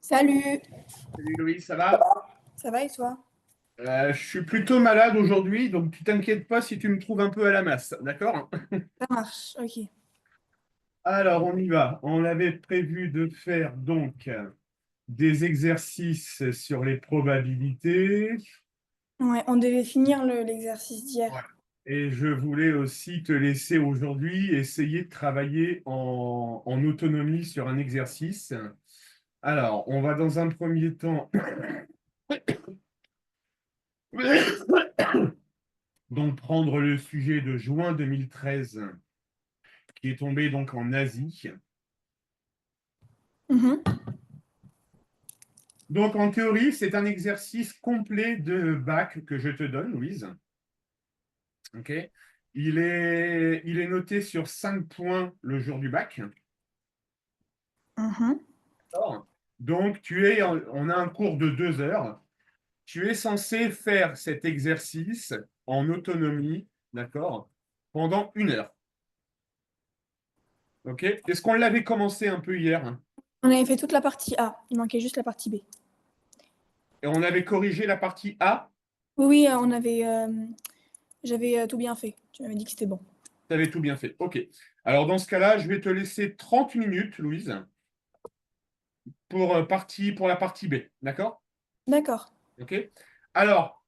Salut, Salut Louis, ça va? ça va et toi? Je suis plutôt malade aujourd'hui, donc tu t'inquiètes pas si tu me trouves un peu à la masse, d'accord? Ça marche, ok. Alors, on y va. On avait prévu de faire donc des exercices sur les probabilités. Ouais, on devait finir l'exercice Ouais. d'hier. Et je voulais aussi te laisser aujourd'hui essayer de travailler en autonomie sur un exercice. Alors, on va dans un premier temps donc prendre le sujet de juin 2013 qui est tombé donc en Asie. Mhm. Donc, en théorie, c'est un exercice complet de bac que je te donne, Louise. OK. Il est noté sur 5 points le jour du bac. Mhm. D'accord. Donc, on a un cours de 2 heures. Tu es censé faire cet exercice en autonomie, d'accord, pendant 1 heure. OK. Est-ce qu'on l'avait commencé un peu hier? On avait fait toute la partie A, il manquait juste la partie B. Et on avait corrigé la partie A. Oui, oui, j'avais tout bien fait. Tu m'avais dit que c'était bon. Tu avais tout bien fait. OK. Alors, dans ce cas-là, je vais te laisser 30 minutes, Louise, pour la partie B. D'accord? D'accord. OK. Alors,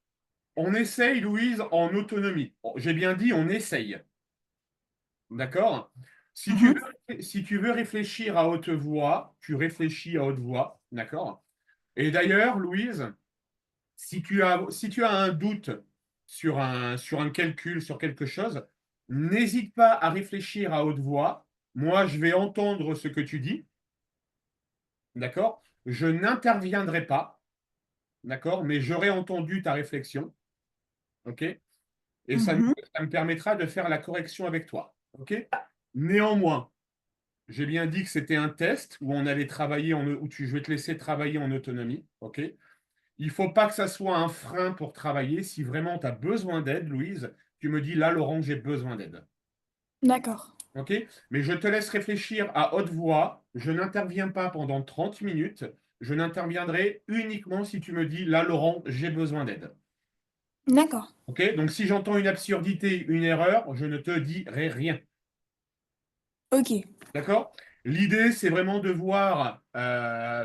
on essaye, Louise, en autonomie. Bon, j'ai bien dit, on essaye. D'accord? Mhm. Si tu veux réfléchir à haute voix, tu réfléchis à haute voix. D'accord? Et d'ailleurs, Louise, si tu as un doute sur un calcul, sur quelque chose, n'hésite pas à réfléchir à haute voix. Moi, je vais entendre ce que tu dis. D'accord? Je n'interviendrai pas. D'accord? Mais j'aurai entendu ta réflexion. OK? Et Mhm. ça me permettra de faire la correction avec toi. OK? Néanmoins, j'ai bien dit que c'était un test où on allait travailler je vais te laisser travailler en autonomie. OK? Il ne faut pas que ça soit un frein pour travailler. Si vraiment tu as besoin d'aide, Louise, tu me dis là, Laurent, j'ai besoin d'aide. D'accord. OK? Mais je te laisse réfléchir à haute voix. Je n'interviens pas pendant 30 minutes. Je n'interviendrai uniquement si tu me dis là, Laurent, j'ai besoin d'aide. D'accord. OK? Donc, si j'entends une absurdité, une erreur, je ne te dirai rien. Ok. D'accord? L'idée, c'est vraiment de voir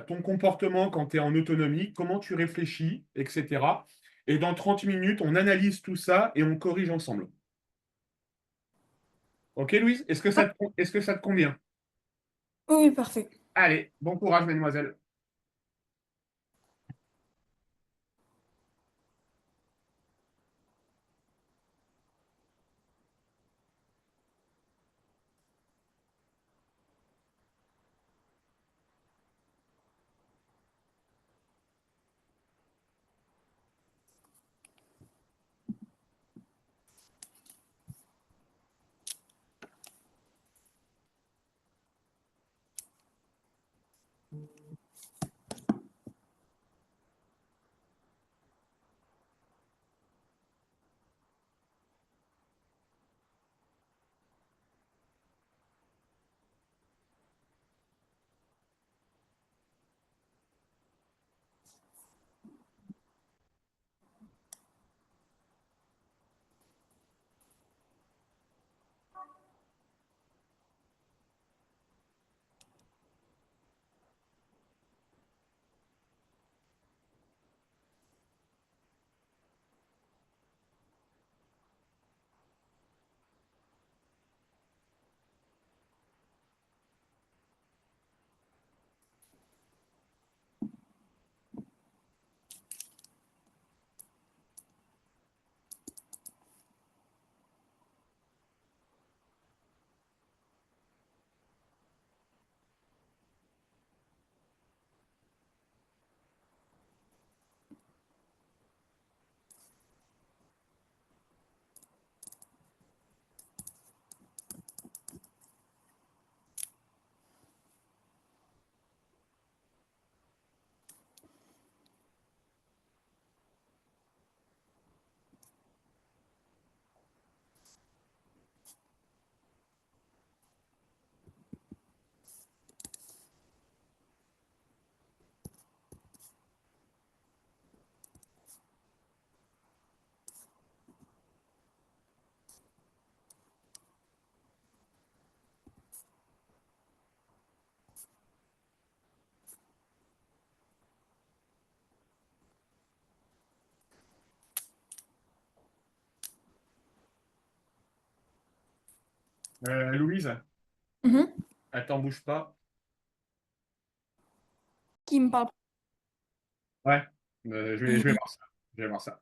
ton comportement quand tu es en autonomie, comment tu réfléchis, etc. Et dans 30 minutes, on analyse tout ça et on corrige ensemble. OK, Louise? Est-ce que ça te convient? Oui, oui, parfait. Allez, bon courage, mademoiselle. Louise, Mhm. attends, bouge pas. Qui me parle? Ouais, je vais voir ça. Je vais voir ça.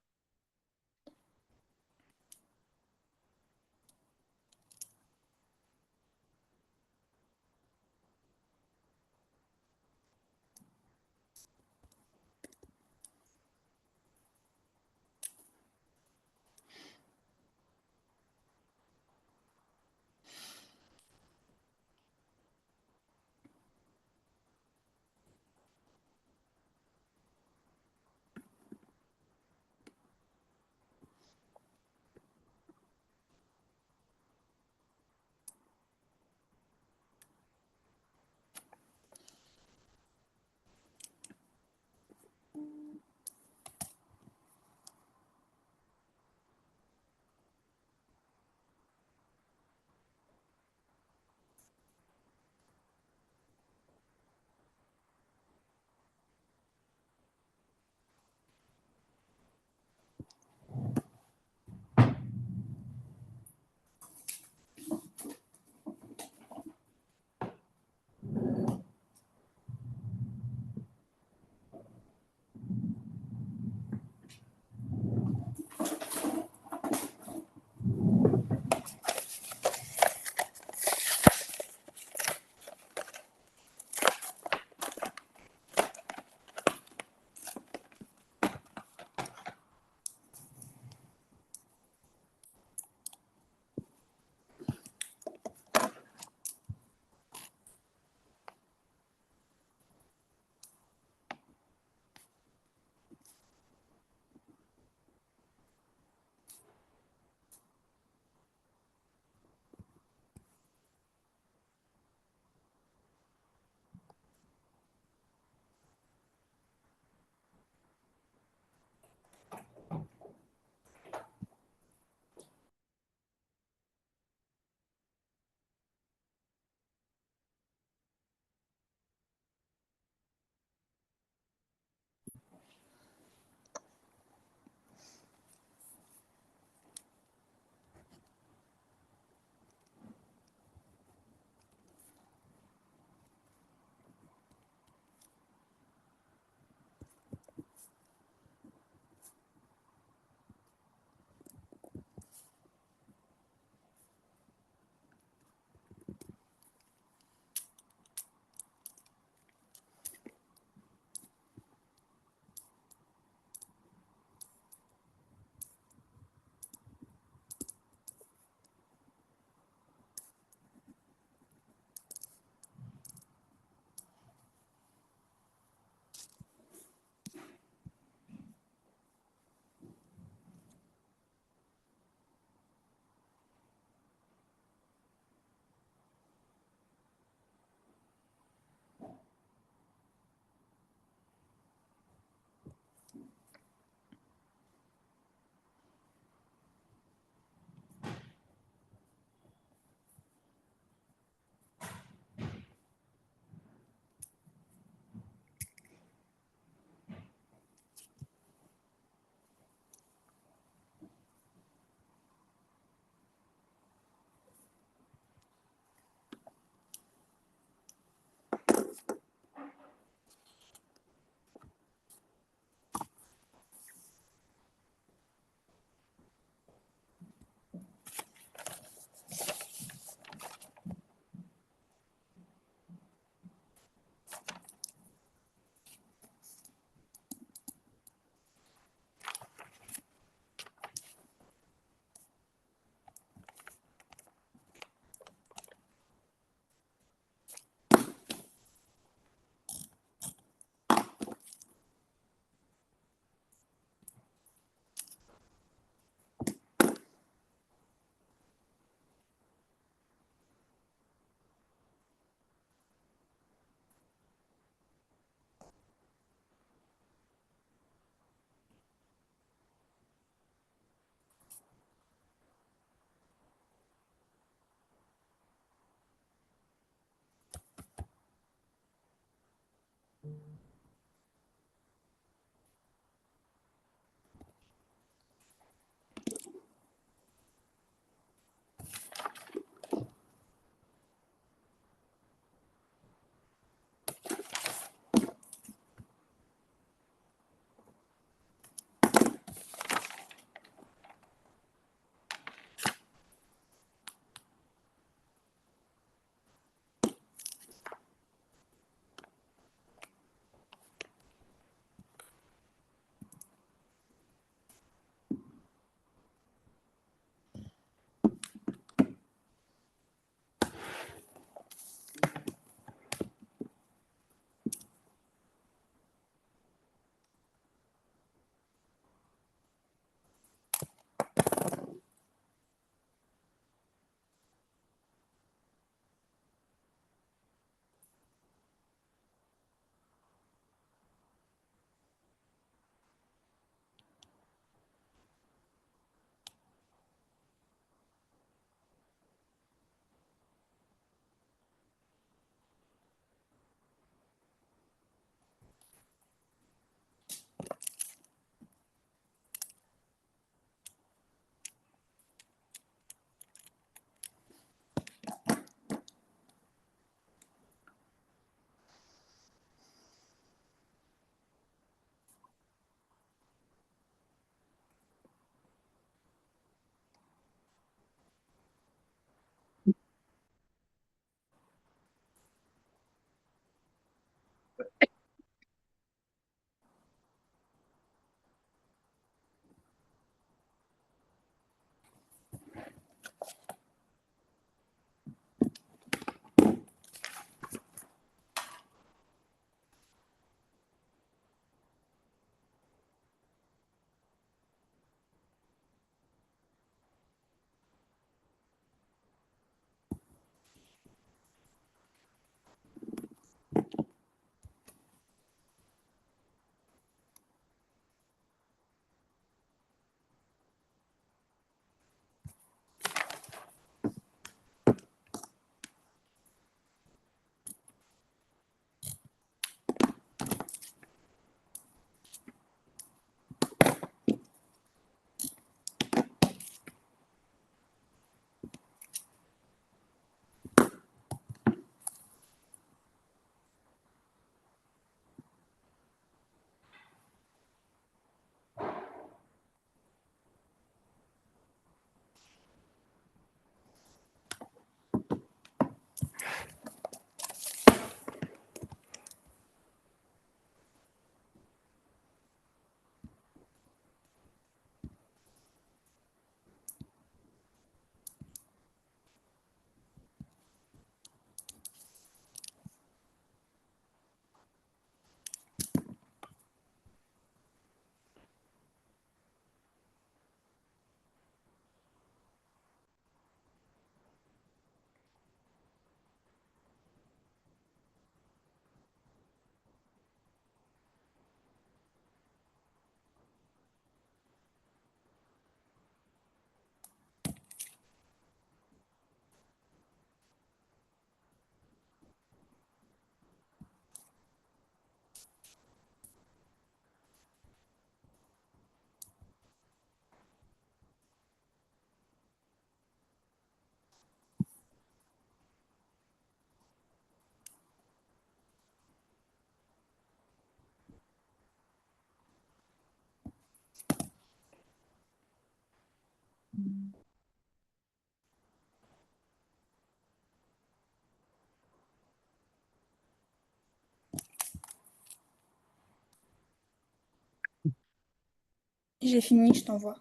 J'ai fini, je t'envoie.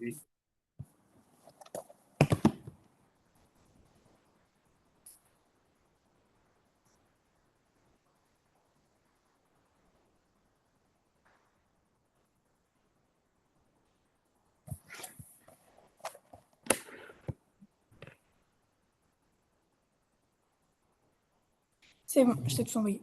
Oui. C'est bon, je t'ai tout envoyé.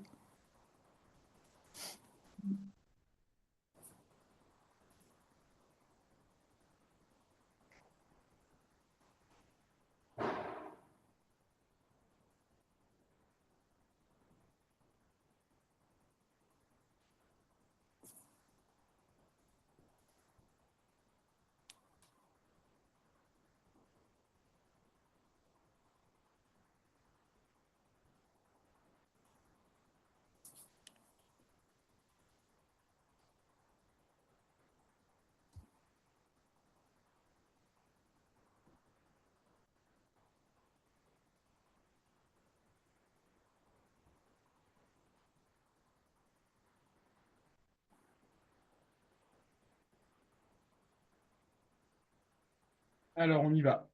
Alors, on y va.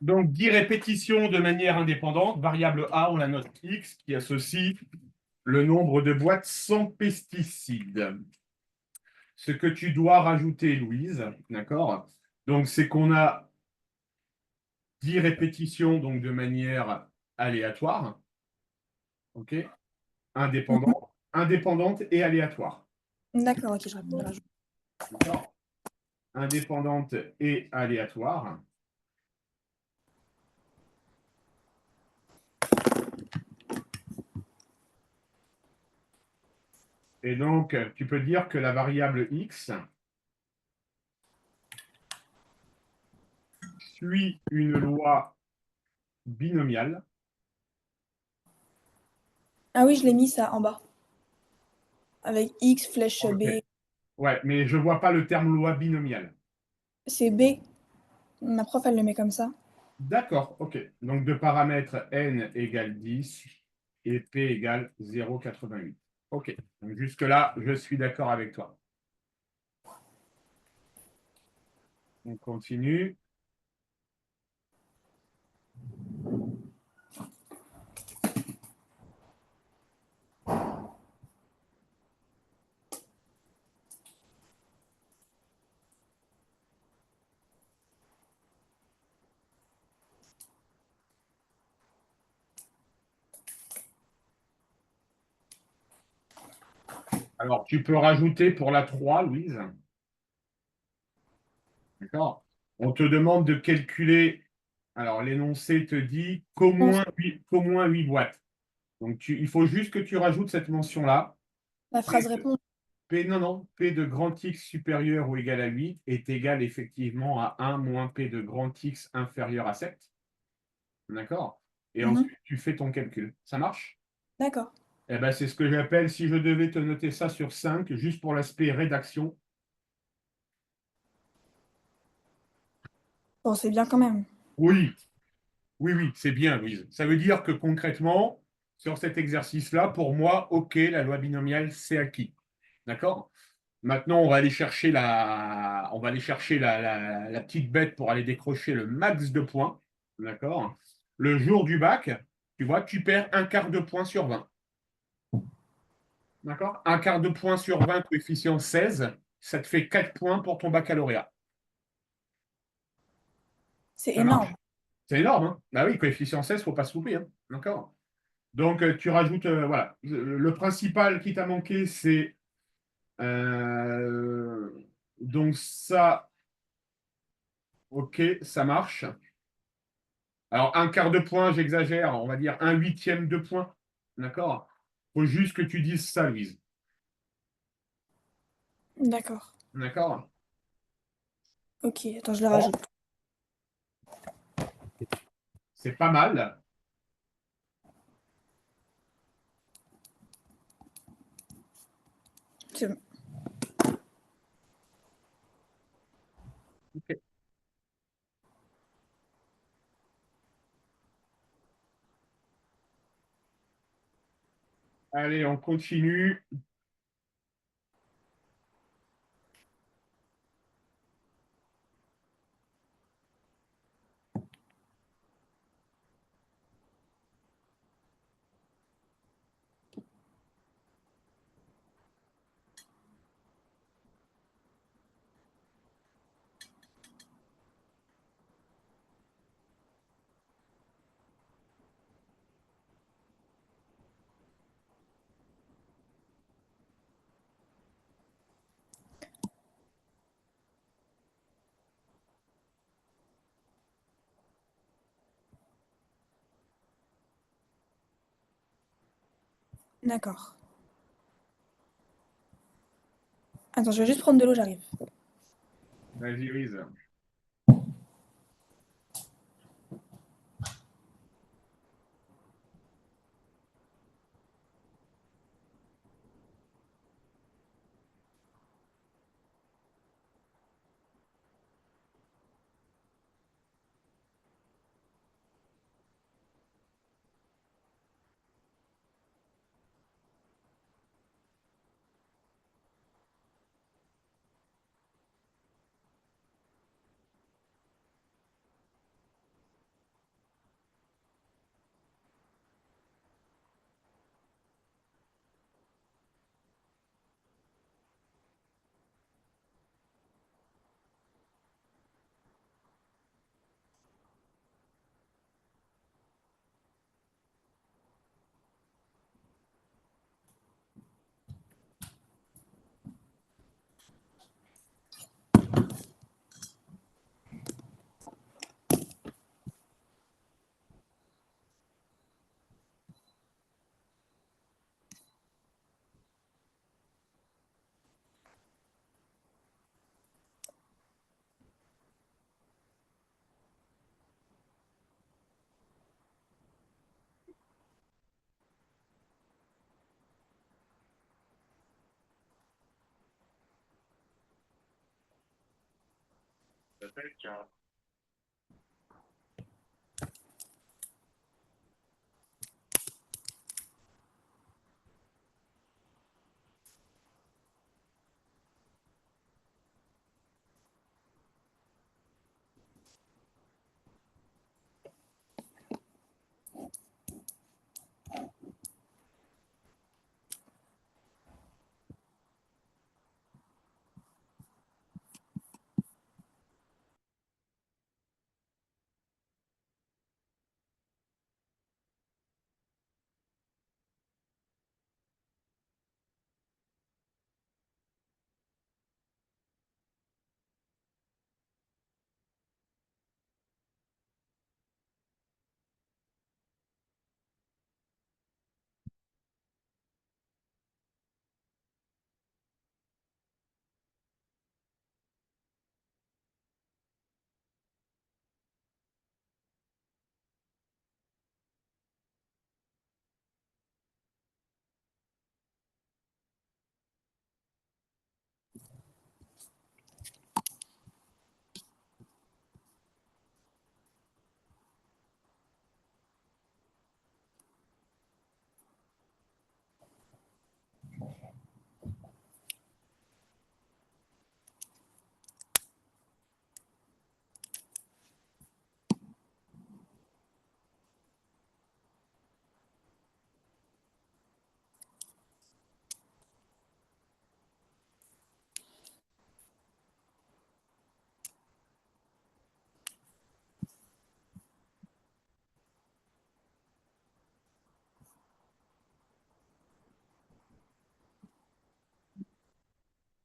Donc, 10 répétitions de manière indépendante. Variable A, on la note X, qui associe le nombre de boîtes sans pesticides. Ce que tu dois rajouter, Louise, d'accord? Donc, c'est qu'on a 10 répétitions donc, de manière aléatoire, ok? Indépendante et aléatoire. D'accord, ok, je rajoute. D'accord? Indépendante et aléatoire. Et donc, tu peux dire que la variable x suit une loi binomiale. Ah oui, je l'ai mis ça en bas. Avec X, flèche Ok. B. Ouais, mais je ne vois pas le terme loi binomiale. C'est B. Ma prof, elle le met comme ça. D'accord, ok. Donc, de paramètres n égale 10 et p égale 0,88. Ok. Donc, jusque-là, je suis d'accord avec toi. On continue. Alors, tu peux rajouter pour la 3, Louise. D'accord? On te demande de calculer. Alors, l'énoncé te dit qu'au moins 8 boîtes. Donc, il faut juste que tu rajoutes cette mention-là. La phrase répond. Non, non, P de grand X supérieur ou égal à 8 est égal effectivement à 1 moins P de grand X inférieur à 7. D'accord? Et ensuite, tu fais ton calcul. Ça marche? D'accord. Eh ben, c'est ce que j'appelle, si je devais te noter ça sur 5, juste pour l'aspect rédaction. Bon, c'est bien quand même. Oui, oui, oui, c'est bien, Louise. Ça veut dire que concrètement, sur cet exercice-là, pour moi, OK, la loi binomiale, c'est acquis. D'accord? Maintenant, on va aller chercher la petite bête pour aller décrocher le max de points. D'accord? Le jour du bac, tu vois, tu perds un quart de point sur 20. D'accord? Un quart de point sur 20, coefficient 16, ça te fait 4 points pour ton baccalauréat. C'est Ça marche? énorme. C'est énorme, hein? Bah oui, coefficient 16, il ne faut pas se louper, hein. D'accord? Donc, tu rajoutes, voilà. Le principal qui t'a manqué, c'est donc ça, ok, ça marche. Alors, un quart de point, j'exagère, on va dire un huitième de point. D'accord? Il faut juste que tu dises ça, Louise. D'accord. D'accord? Ok, attends, je le Bon, rajoute. c'est pas mal. C'est bon. Ok. Allez, on continue. D'accord. Attends, je vais juste prendre de l'eau, j'arrive. Vas-y, Louise.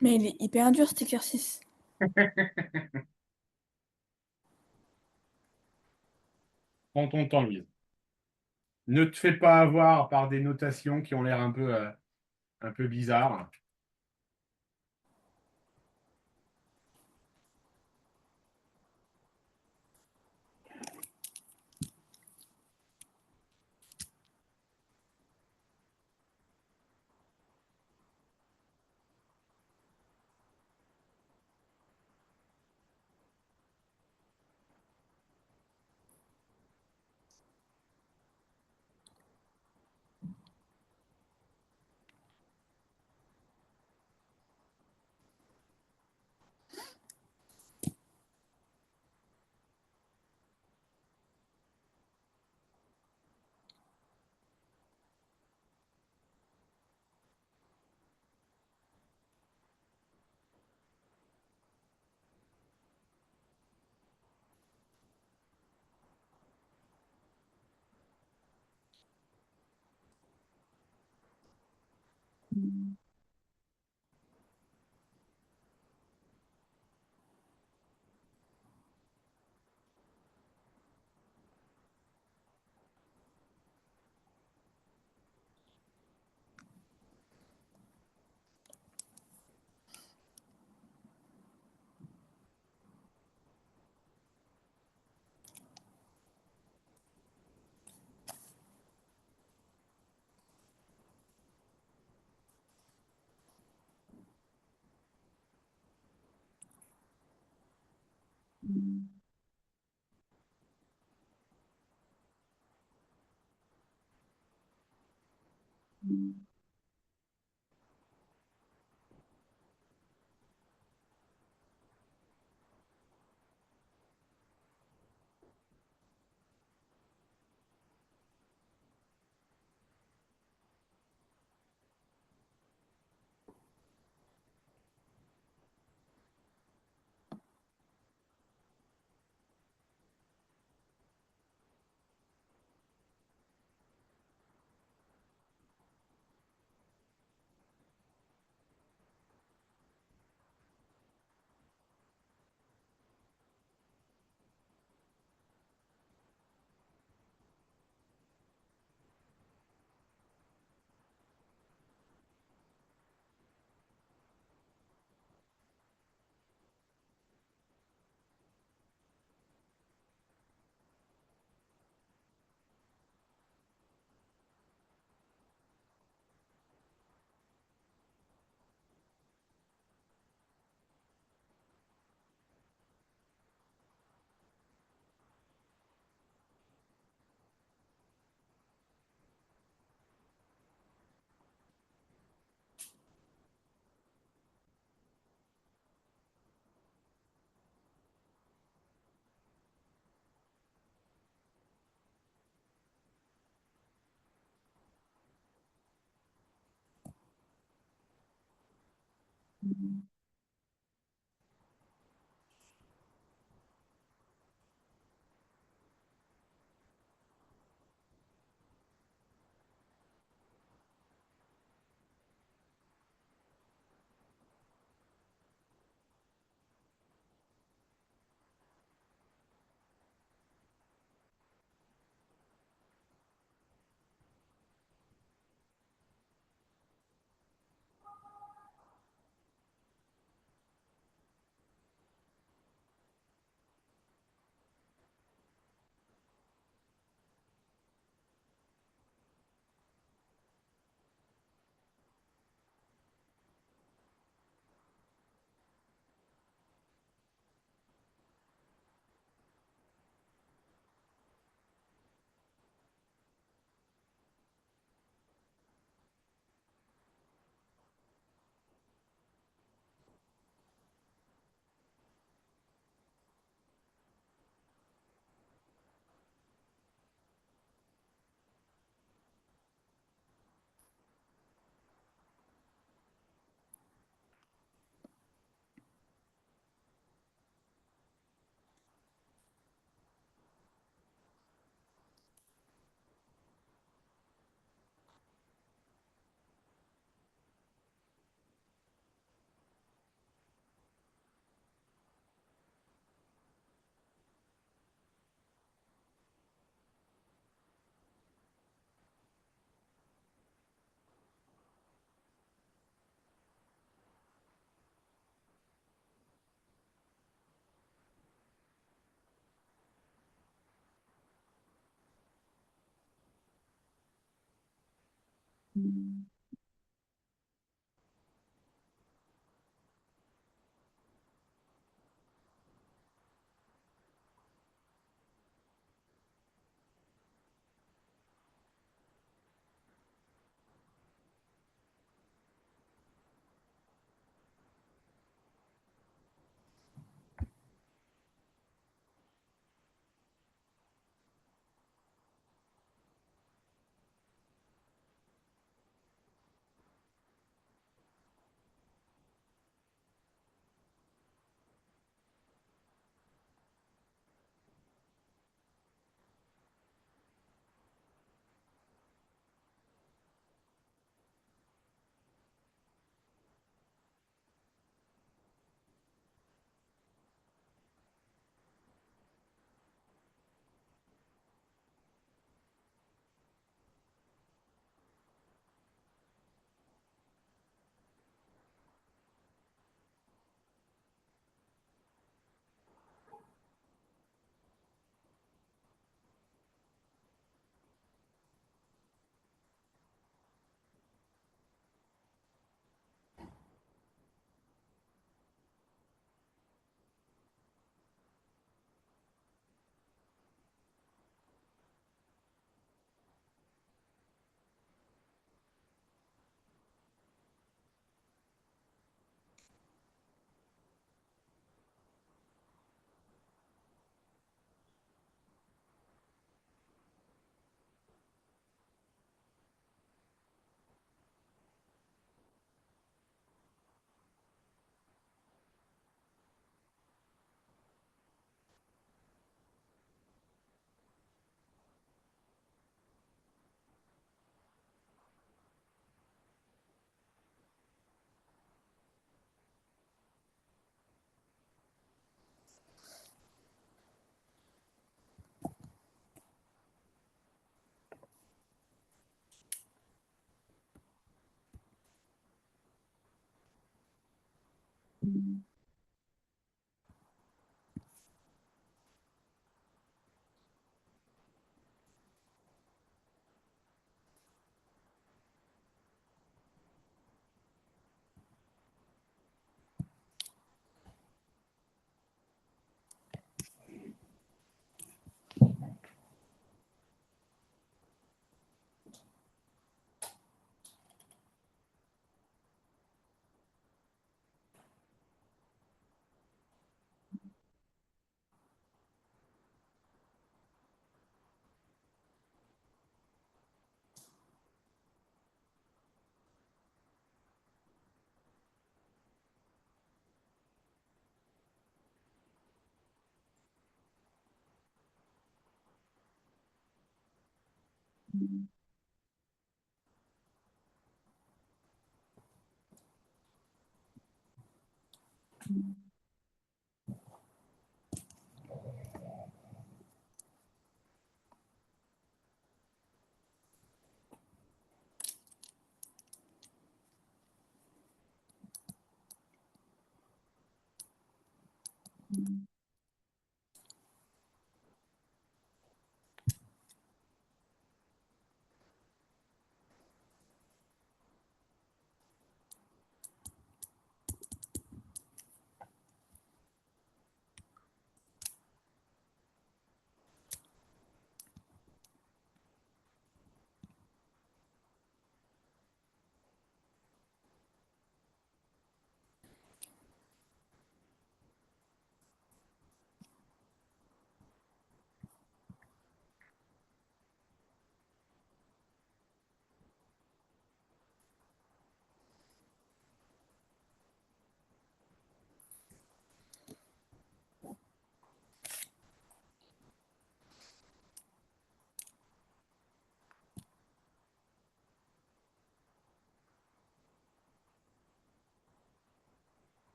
Mais il est hyper dur cet exercice. Prends ton temps, Louise. Ne te fais pas avoir par des notations qui ont l'air un peu bizarres.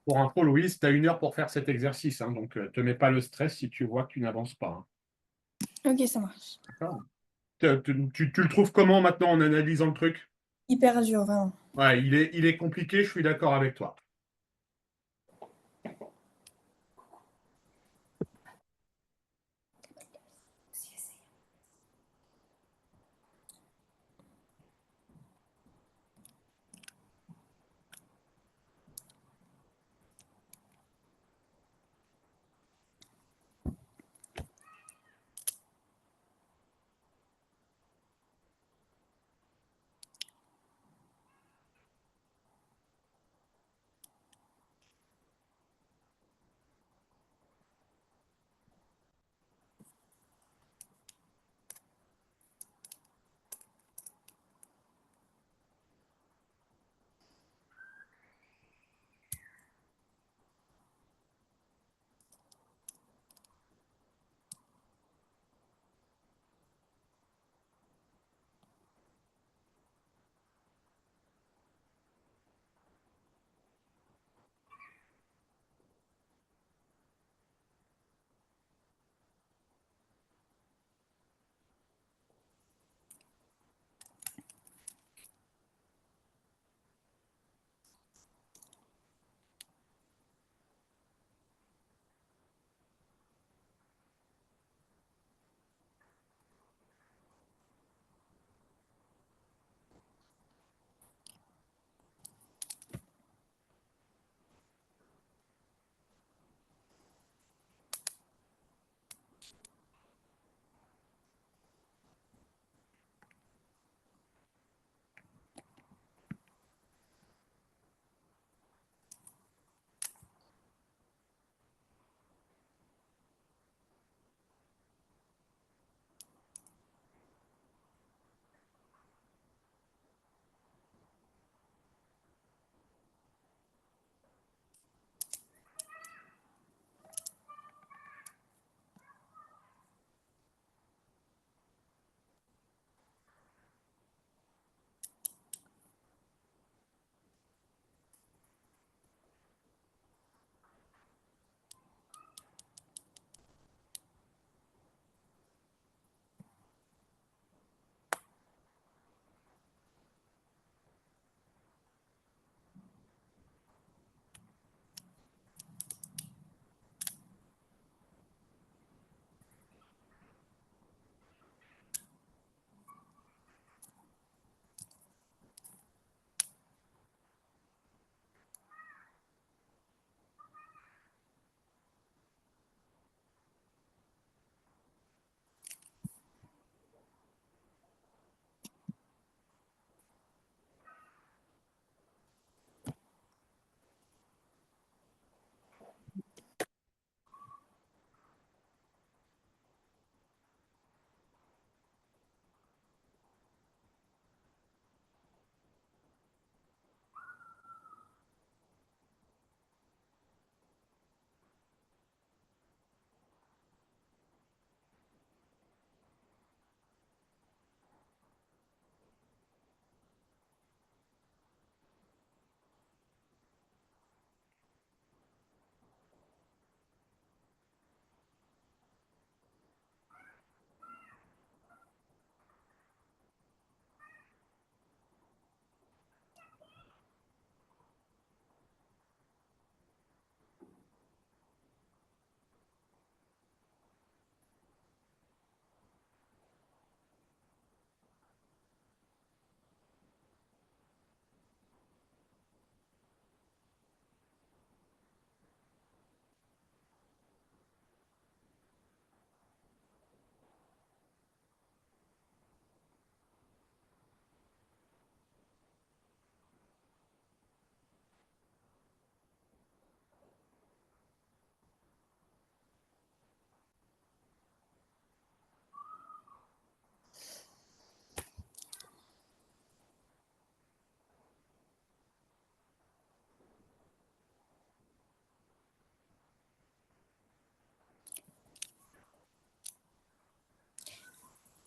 Pour info, Louise, tu as 1 heure pour faire cet exercice, hein, donc te mets pas le stress si tu vois que tu n'avances pas. Ok, ça marche. D'accord. Tu le trouves comment maintenant en analysant le truc? Hyper dur, vraiment. Ouais, il est compliqué, je suis d'accord avec toi.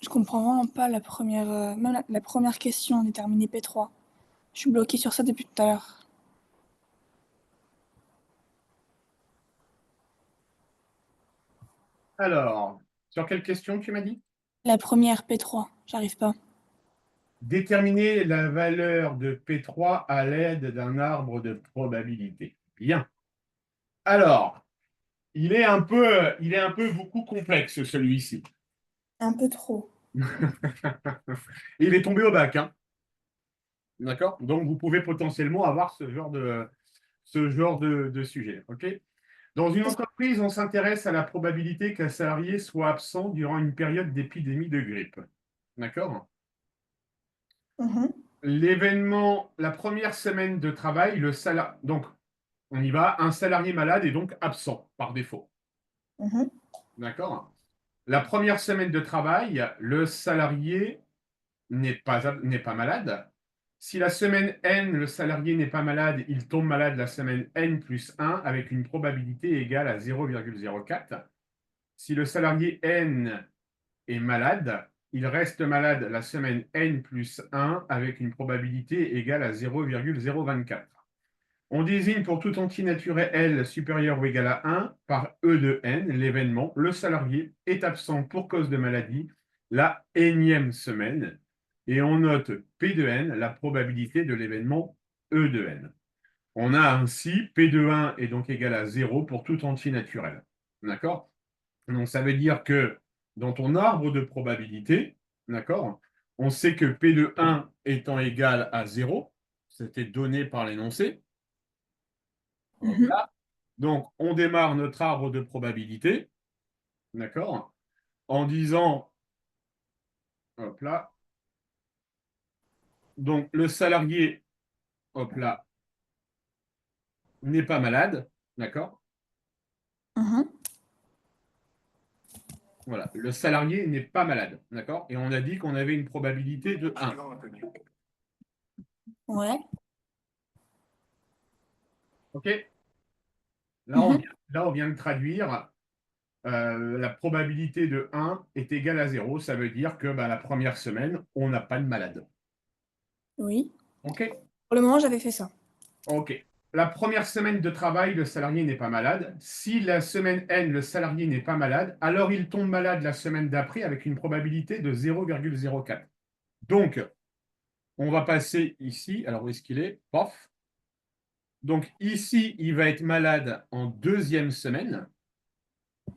Je comprends vraiment pas la première, même la première question déterminée P3. Je suis bloquée sur ça depuis tout à l'heure. Alors, sur quelle question tu m'as dit? La première, P3, j'arrive pas. Déterminer la valeur de P3 à l'aide d'un arbre de probabilité. Bien. Alors, il est un peu beaucoup complexe celui-ci. Un peu trop. Il est tombé au bac, hein. D'accord? Donc, vous pouvez potentiellement avoir ce genre de sujet. OK? Dans une entreprise, on s'intéresse à la probabilité qu'un salarié soit absent durant une période d'épidémie de grippe. D'accord? Mhm, L'événement, la première semaine de travail, donc on y va, un salarié malade est donc absent par défaut. mhm, D'accord? La première semaine de travail, le salarié n'est pas malade. Si la semaine N, le salarié n'est pas malade, il tombe malade la semaine N plus 1 avec une probabilité égale à 0,04. Si le salarié N est malade, il reste malade la semaine N plus 1 avec une probabilité égale à 0,024. On désigne pour tout entier naturel L supérieur ou égal à 1 par E de N l'événement, le salarié est absent pour cause de maladie la énième semaine et on note P de N, la probabilité de l'événement E de N. On a ainsi P de 1 est donc égal à 0 pour tout entier naturel. D'accord? Donc ça veut dire que dans ton arbre de probabilité, d'accord, on sait que P de 1 étant égal à 0, c'était donné par l'énoncé. Hop mhm, là. Donc, on démarre notre arbre de probabilité, d'accord, en disant, hop là, donc le salarié, hop là, n'est pas malade, d'accord. mhm. Voilà, le salarié n'est pas malade, d'accord. Et on a dit qu'on avait une probabilité de 1. Ouais. OK? Mhm. Là, on vient de traduire la probabilité de 1 est égale à 0. Ça veut dire que bah, la première semaine, on n'a pas de malade. Oui. OK? Pour le moment, j'avais fait ça. OK. La première semaine de travail, le salarié n'est pas malade. Si la semaine N, le salarié n'est pas malade, alors il tombe malade la semaine d'après avec une probabilité de 0,04. Donc, on va passer ici. Alors, où est-ce qu'il est? Pof. Donc, ici, il va être malade en deuxième semaine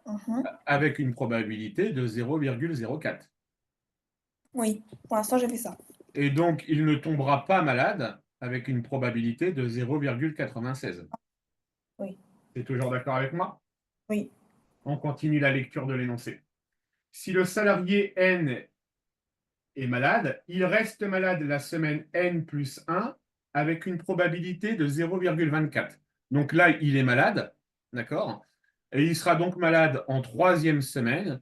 Mhm. avec une probabilité de 0,04. Oui, pour l'instant, j'ai fait ça. Et donc, il ne tombera pas malade avec une probabilité de 0,96. Oui, Tu es toujours d'accord avec moi? oui. On continue la lecture de l'énoncé. Si le salarié N est malade, il reste malade la semaine N plus 1 avec une probabilité de 0,24. Donc là, il est malade, d'accord? Et il sera donc malade en troisième semaine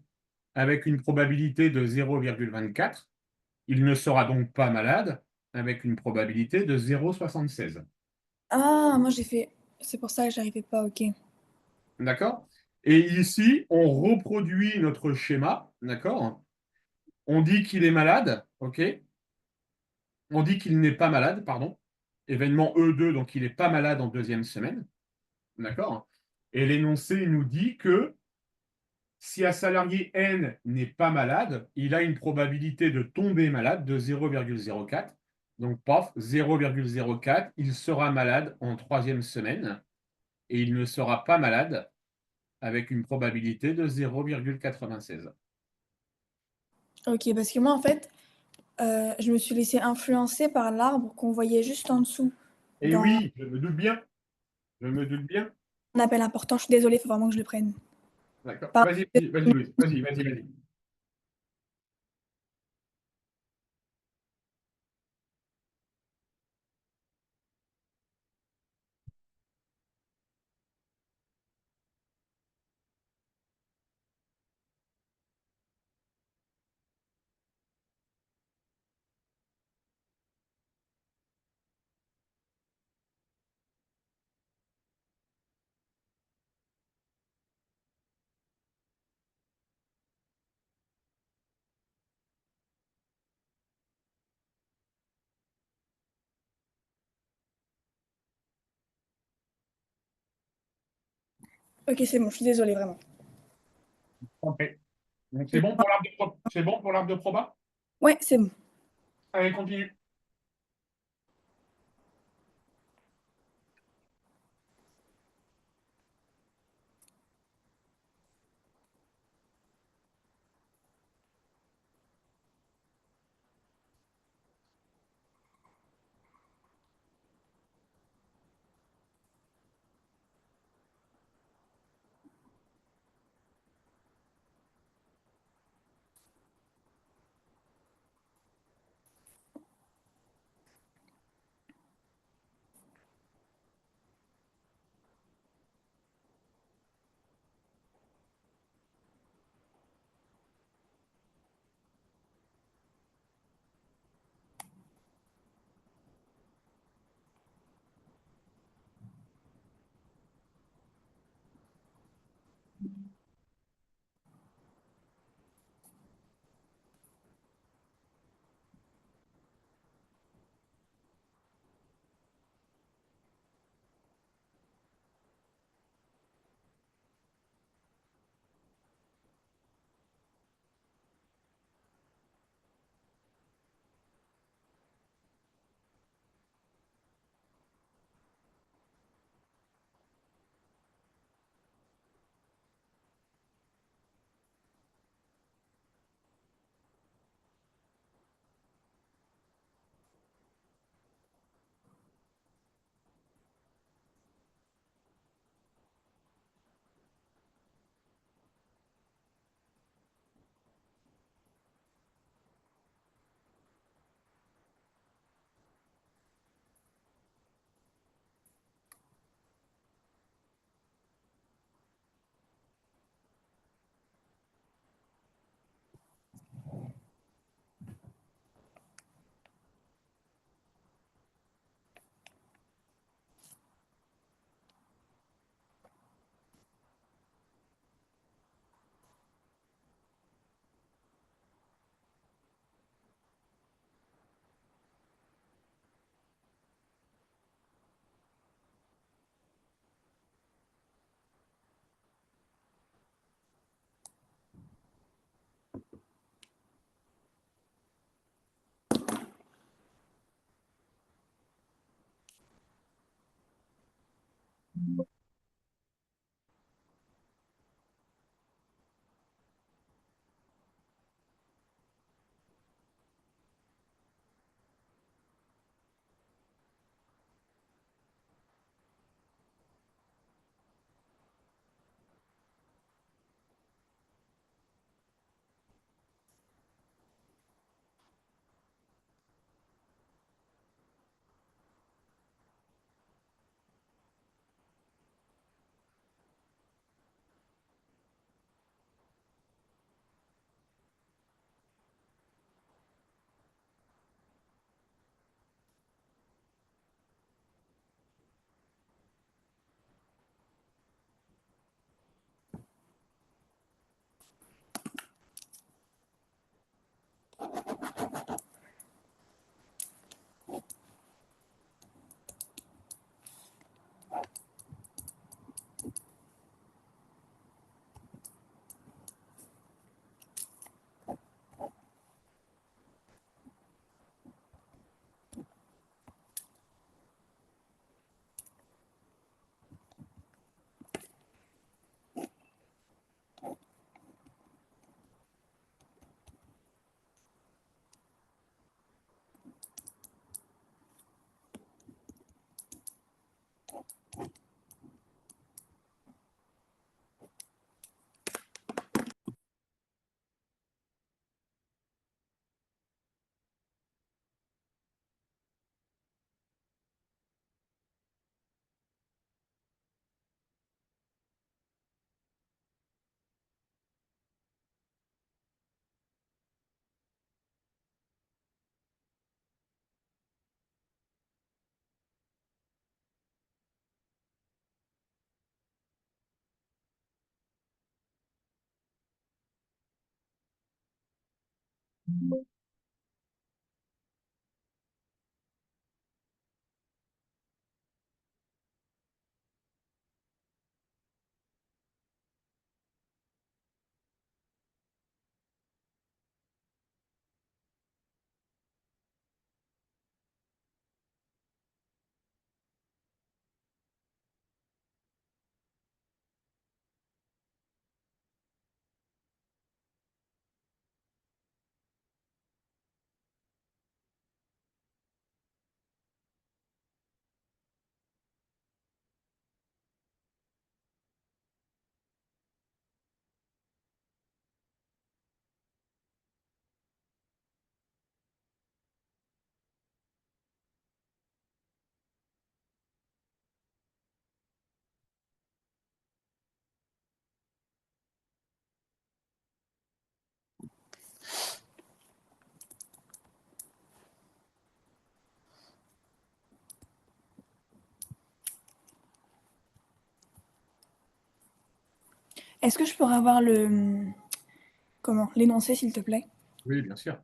avec une probabilité de 0,24. Il ne sera donc pas malade avec une probabilité de 0,76. Ah, moi, j'ai fait. C'est pour ça que j'arrivais pas, ok. D'accord? Et ici, on reproduit notre schéma, d'accord? On dit qu'il est malade, ok? On dit qu'il n'est pas malade, pardon. Événement E2, donc il n'est pas malade en deuxième semaine. D'accord? Et l'énoncé nous dit que si un salarié N n'est pas malade, il a une probabilité de tomber malade de 0,04. Donc, paf, 0,04, il sera malade en troisième semaine et il ne sera pas malade avec une probabilité de 0,96. Ok, parce que moi, en fait, je me suis laissée influencer par l'arbre qu'on voyait juste en dessous. Et Dans oui, je me doute bien, je me doute bien. un appel important, je suis désolée, il faut vraiment que je le prenne. D'accord. Pardon. Vas-y, Louise, vas-y. Ok, c'est bon, je suis désolée, vraiment. concentré. Donc, c'est bon pour c'est bon pour l'arbre de proba? Ouais, c'est bon. Allez, continue. Est-ce que je pourrais avoir comment, l'énoncé, s'il te plaît? Oui, bien sûr.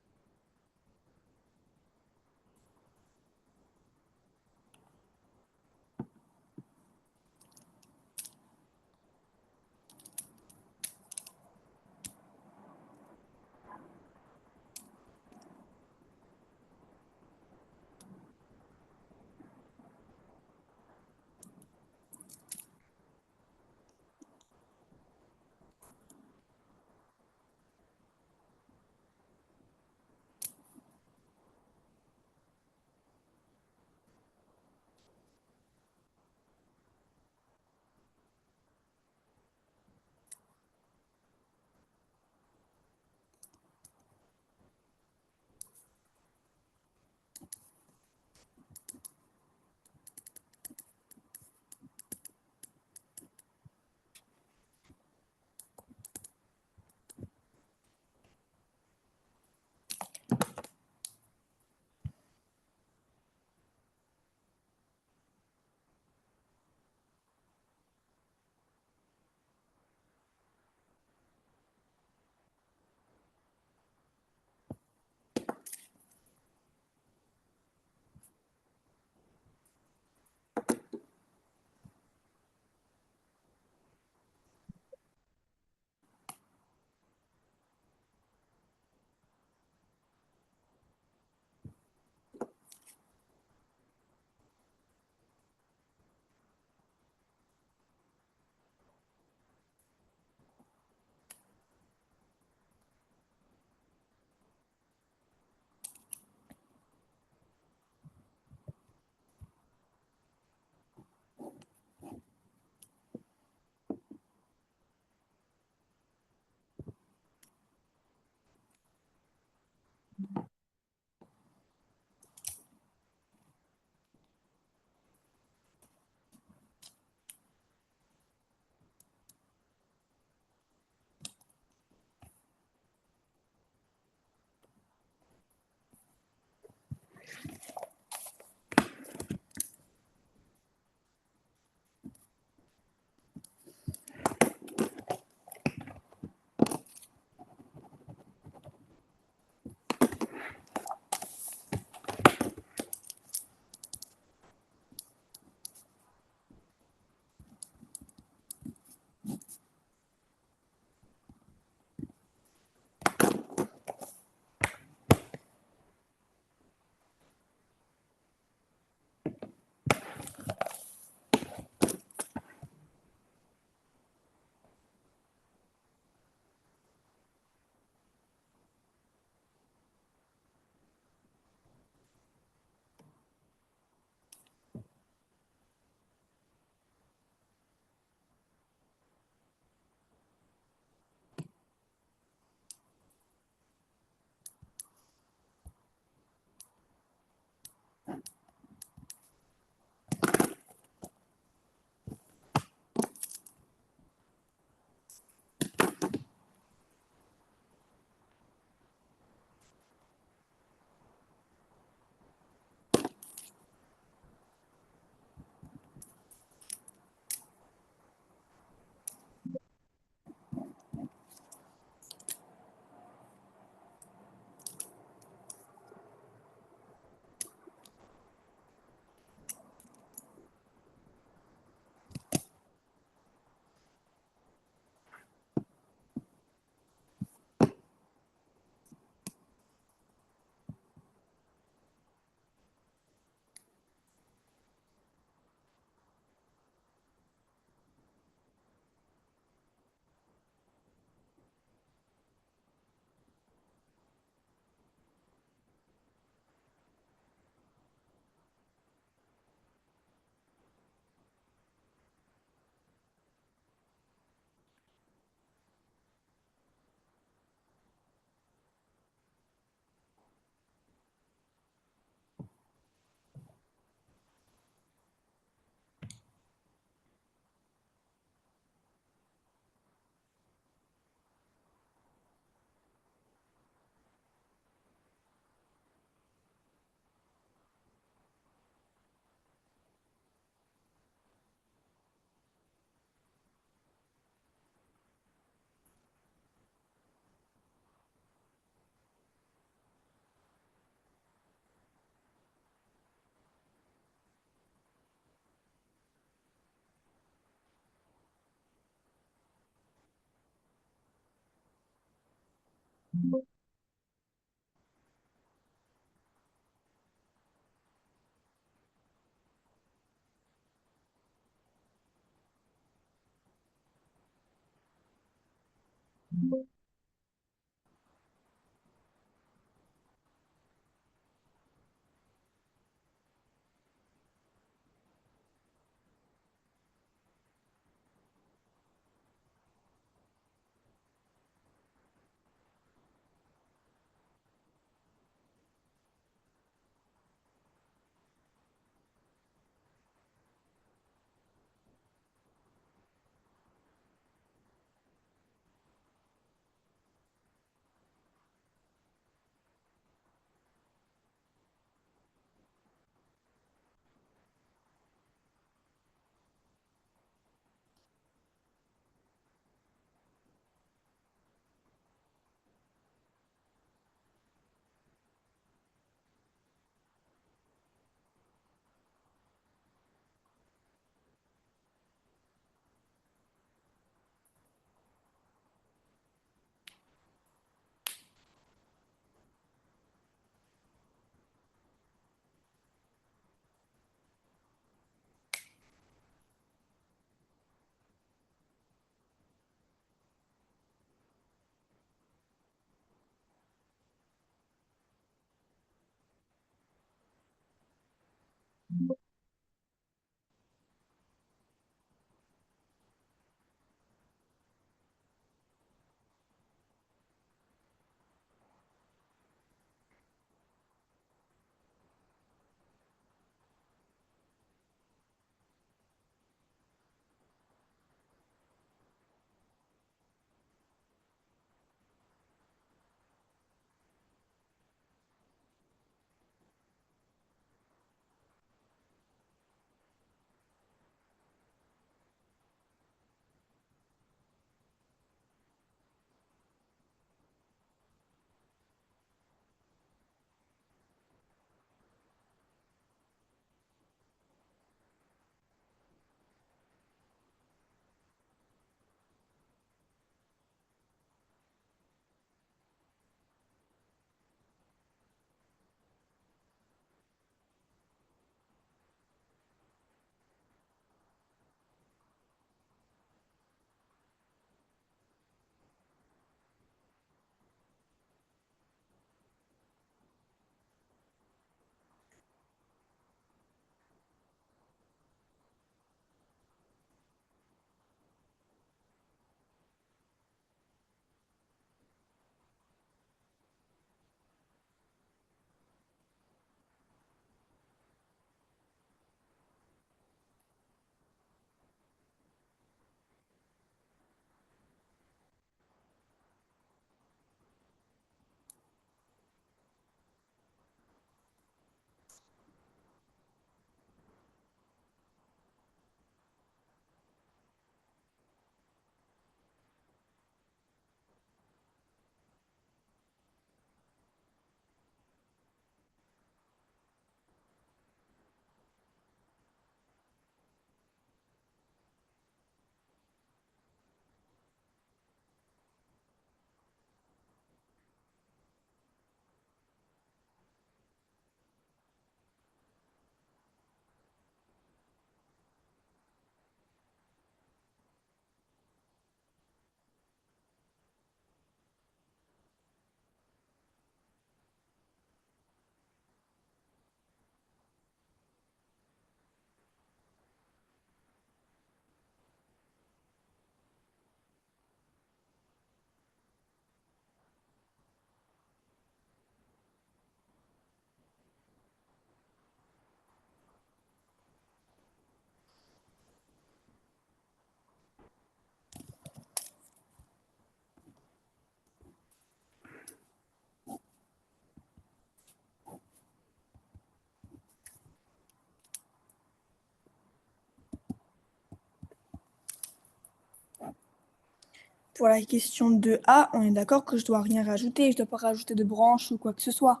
Pour la question de A, on est d'accord que je dois rien rajouter, je dois pas rajouter de branche ou quoi que ce soit.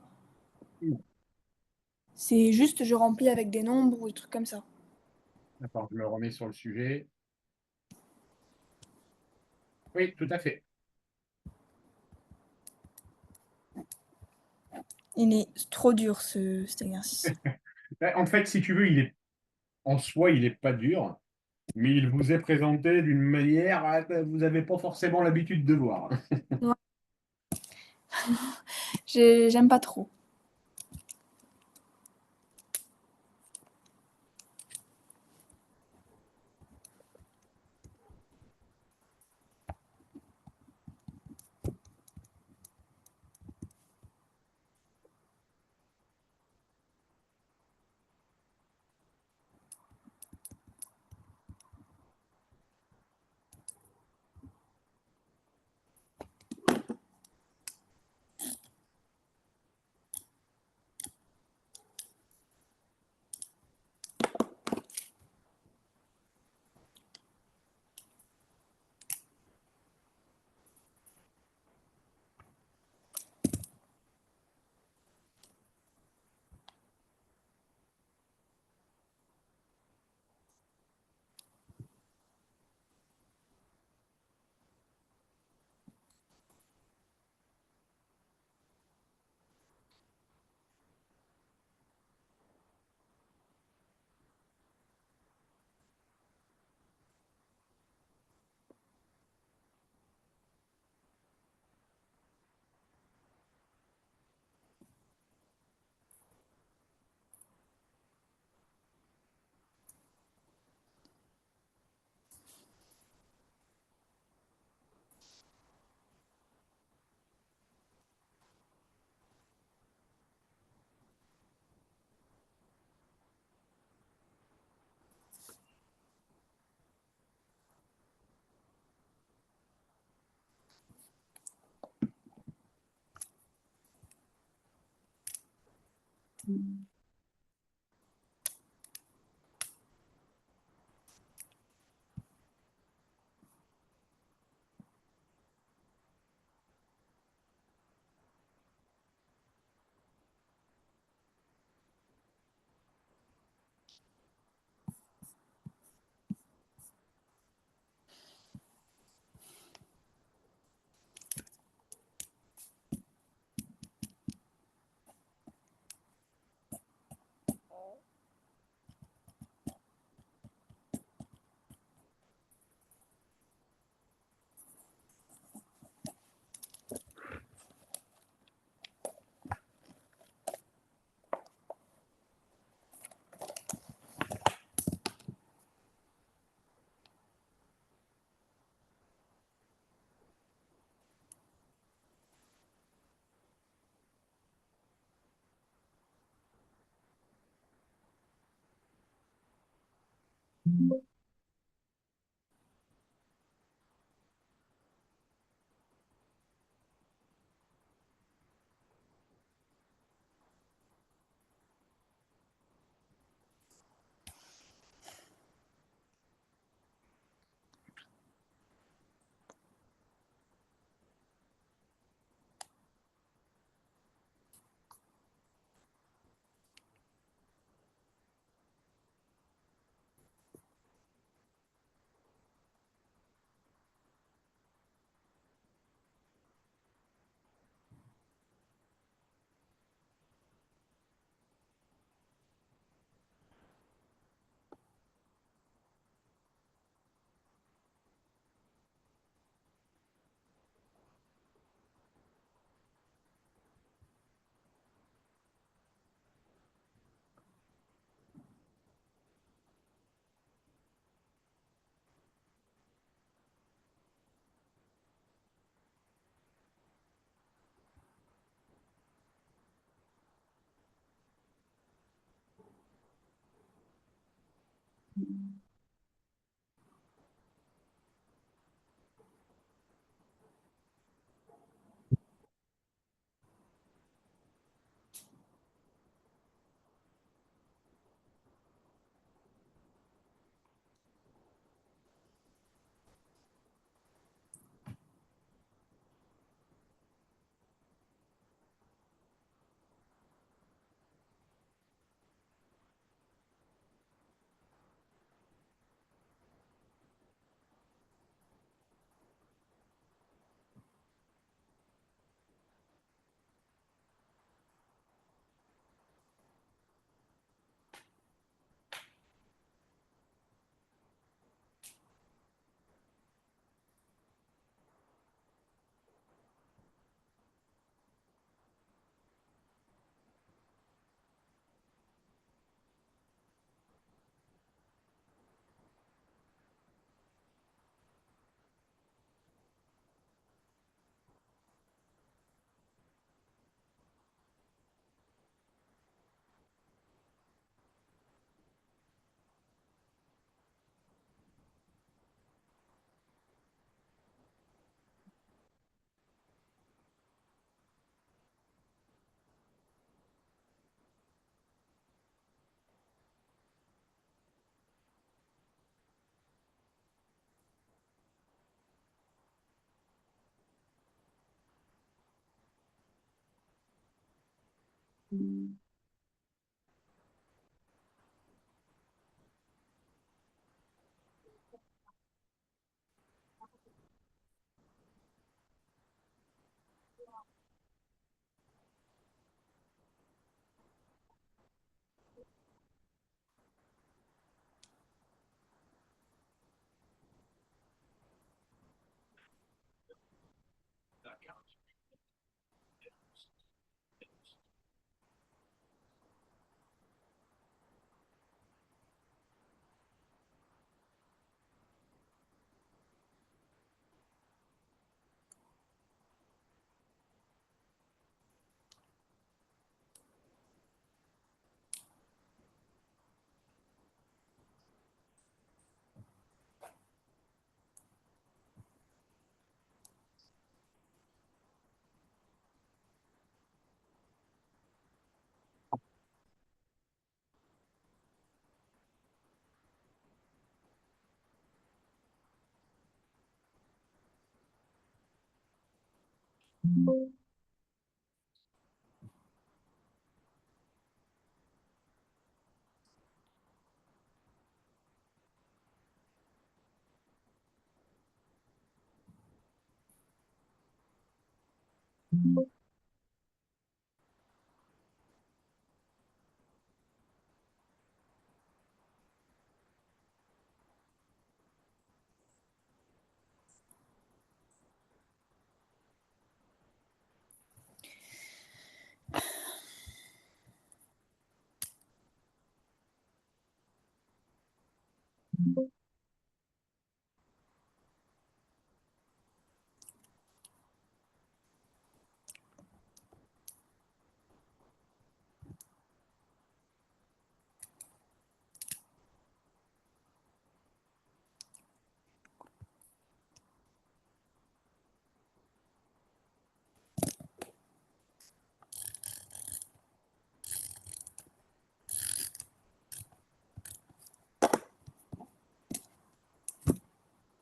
C'est juste je remplis avec des nombres ou des trucs comme ça. D'accord, je me remets sur le sujet. Oui, tout à fait. Il est trop dur cet exercice. En fait, si tu veux, en soi, il n'est pas dur, mais il vous est présenté d'une manière que vous n'avez pas forcément l'habitude de voir. Ouais, j'aime pas trop.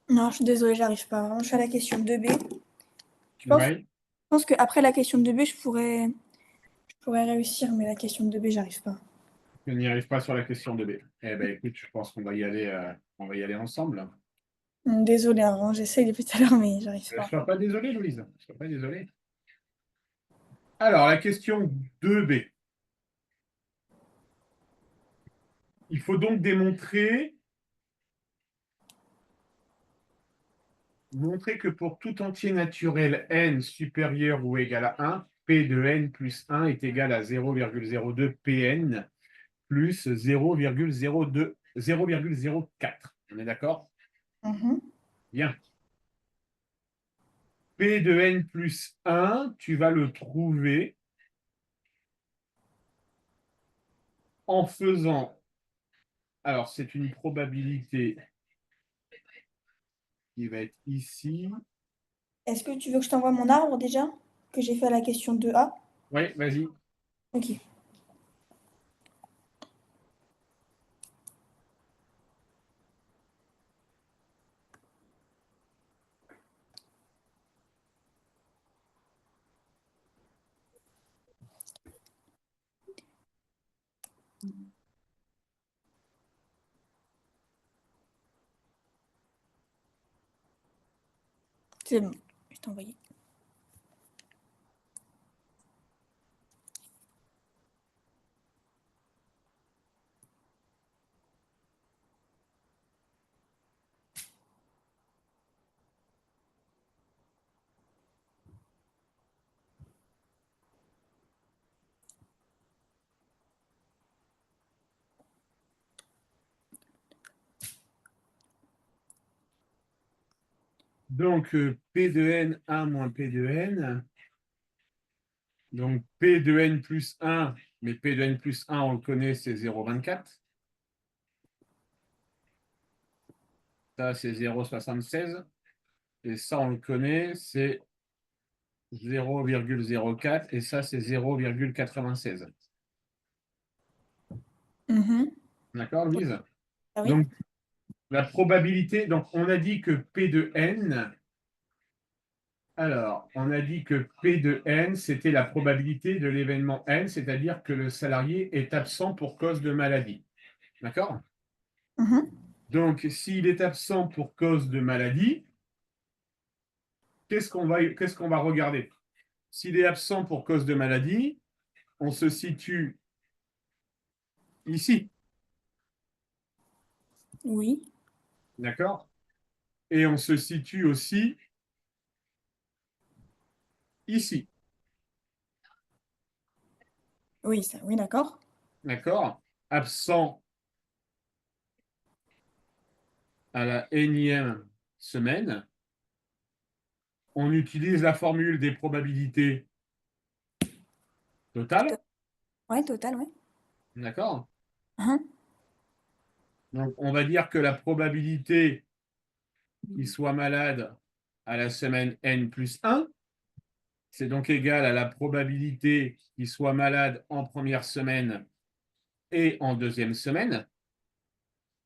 Non, je suis désolée, j'arrive pas. Vraiment, je suis à la question 2B. Je pense, je Ouais, pense qu'après la question 2B, je pourrais réussir, mais la question 2B, j'arrive pas. on n'y arrive pas sur la question de B. Eh ben, écoute, je pense qu'on va y aller ensemble. Désolée, hein, vraiment, j'essaye depuis tout à l'heure, mais j'arrive Ne pas. sois pas désolé, Louise. Ne sois pas désolé. Alors, la question 2B. Il faut donc montrer que pour tout entier naturel n supérieur ou égal à 1, P de n plus 1 est égal à 0,02 Pn plus 0,04. On est d'accord? Mhm. Bien. P de n plus 1, tu vas le trouver en faisant. Alors, c'est une probabilité qui va être ici. Est-ce que tu veux que je t'envoie mon arbre déjà? Que j'ai fait à la question 2A? Oui, vas-y. Ok. C'est bon, je t'ai envoyé. Donc, P de n 1 moins P de n. Donc, P de n plus 1, mais P de n plus 1, on le connaît, c'est 0,24. Ça, c'est 0,76. Et ça, on le connaît, c'est 0,04. Et ça, c'est 0,96. Mhm. D'accord, Louise? Ah oui? Donc, la probabilité, donc on a dit que P de n, Alors, on a dit que P de N, c'était la probabilité de l'événement N, c'est-à-dire que le salarié est absent pour cause de maladie. D'accord? Mhm. Donc, s'il est absent pour cause de maladie, qu'est-ce qu'on va regarder? S'il est absent pour cause de maladie, on se situe ici. Oui, D'accord? Et on se situe aussi ici. oui, ça, oui, d'accord. D'accord? Absent à la énième semaine, on utilise la formule des probabilités totales. Ouais, total, ouais. D'accord? Mhm. Donc, on va dire que la probabilité qu'il soit malade à la semaine N plus 1, c'est donc égal à la probabilité qu'il soit malade en première semaine et en deuxième semaine,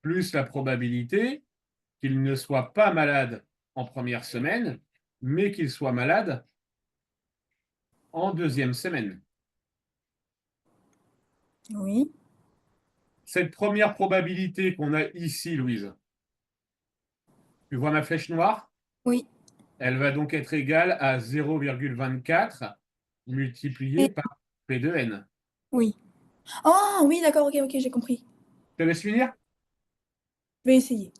plus la probabilité qu'il ne soit pas malade en première semaine, mais qu'il soit malade en deuxième semaine. Oui, Cette première probabilité qu'on a ici, Louise, tu vois ma flèche noire? oui. Elle va donc être égale à 0,24 multiplié Et par P de N. oui. Oh, oui, d'accord, ok, ok, j'ai compris. Je te laisse finir? Je vais essayer.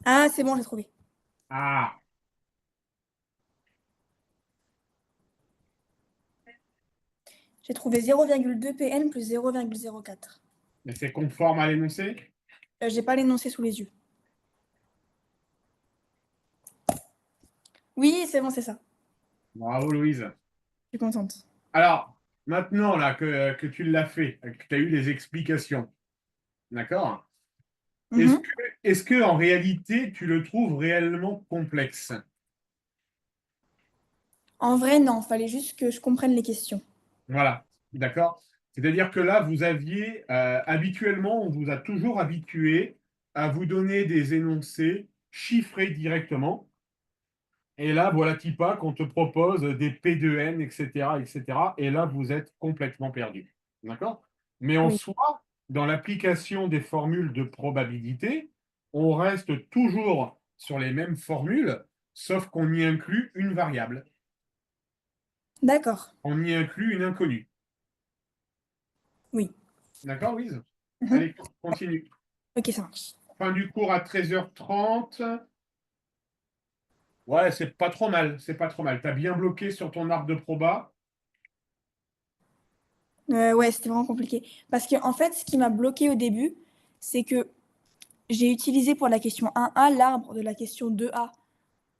Ah, c'est bon, j'ai trouvé. Ah, J'ai trouvé 0,2 Pn plus 0,04. mais c'est conforme à l'énoncé? J'ai pas l'énoncé sous les yeux. Oui, c'est bon, c'est ça. Bravo, Louise. Je suis contente. Alors, maintenant là que tu l'as fait, que tu as eu les explications, d'accord? Est-ce Mhm. que, est-ce que en réalité, tu le trouves réellement complexe? En vrai, non, fallait juste que je comprenne les questions. Voilà, d'accord? C'est-à-dire que là, vous aviez, habituellement, on vous a toujours habitué à vous donner des énoncés chiffrés directement. Et là, voilà pas qu'on te propose des P2N, etc., etc. Et là, vous êtes complètement perdu. D'accord? Mais en Oui, soi, dans l'application des formules de probabilité, on reste toujours sur les mêmes formules, sauf qu'on y inclut une variable. d'accord. On y inclut une inconnue. Oui. D'accord, Louise? Mhm. Allez, continue. Ok, ça marche. Fin du cours à 13h30. Ouais, c'est pas trop mal. C'est pas trop mal. Tu as bien bloqué sur ton arbre de proba. Ouais, c'était vraiment compliqué. Parce que, en fait, ce qui m'a bloqué au début, c'est que j'ai utilisé pour la question 1A l'arbre de la question 2A.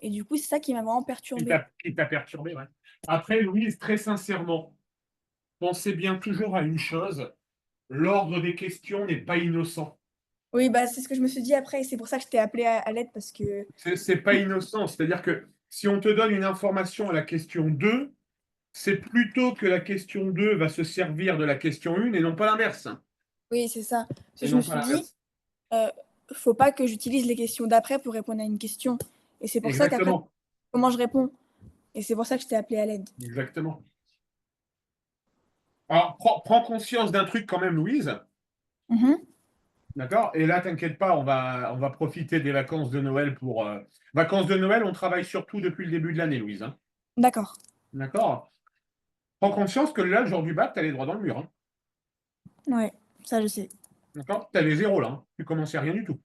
Et du coup, c'est ça qui m'a vraiment perturbée. Qui t'a perturbé, ouais. Après, Louise, très sincèrement, pensez bien toujours à une chose, l'ordre des questions n'est pas innocent. Oui, bah, c'est ce que je me suis dit après. Et c'est pour ça que je t'ai appelé à l'aide parce que. C'est pas innocent. C'est-à-dire que si on te donne une information à la question 2, c'est plutôt que la question 2 va se servir de la question 1 et non pas l'inverse. Oui, c'est ça. Parce que Et je me non pas suis dit, l'inverse. euh, faut pas que j'utilise les questions d'après pour répondre à une question. Et c'est pour ça qu'après, Exactement. comment je réponds? Et c'est pour ça que je t'ai appelé à l'aide. Exactement. Alors, prends conscience d'un truc quand même, Louise. Mhm. D'accord? Et là, t'inquiète pas, on va profiter des vacances de Noël pour. Vacances de Noël, on travaille surtout depuis le début de l'année, Louise, hein. D'accord. D'accord? Prends conscience que là, le jour du bac, tu as les droits dans le mur, hein. Ouais, ça je sais. D'accord? Tu as les zéros là, hein. Tu commençais rien du tout.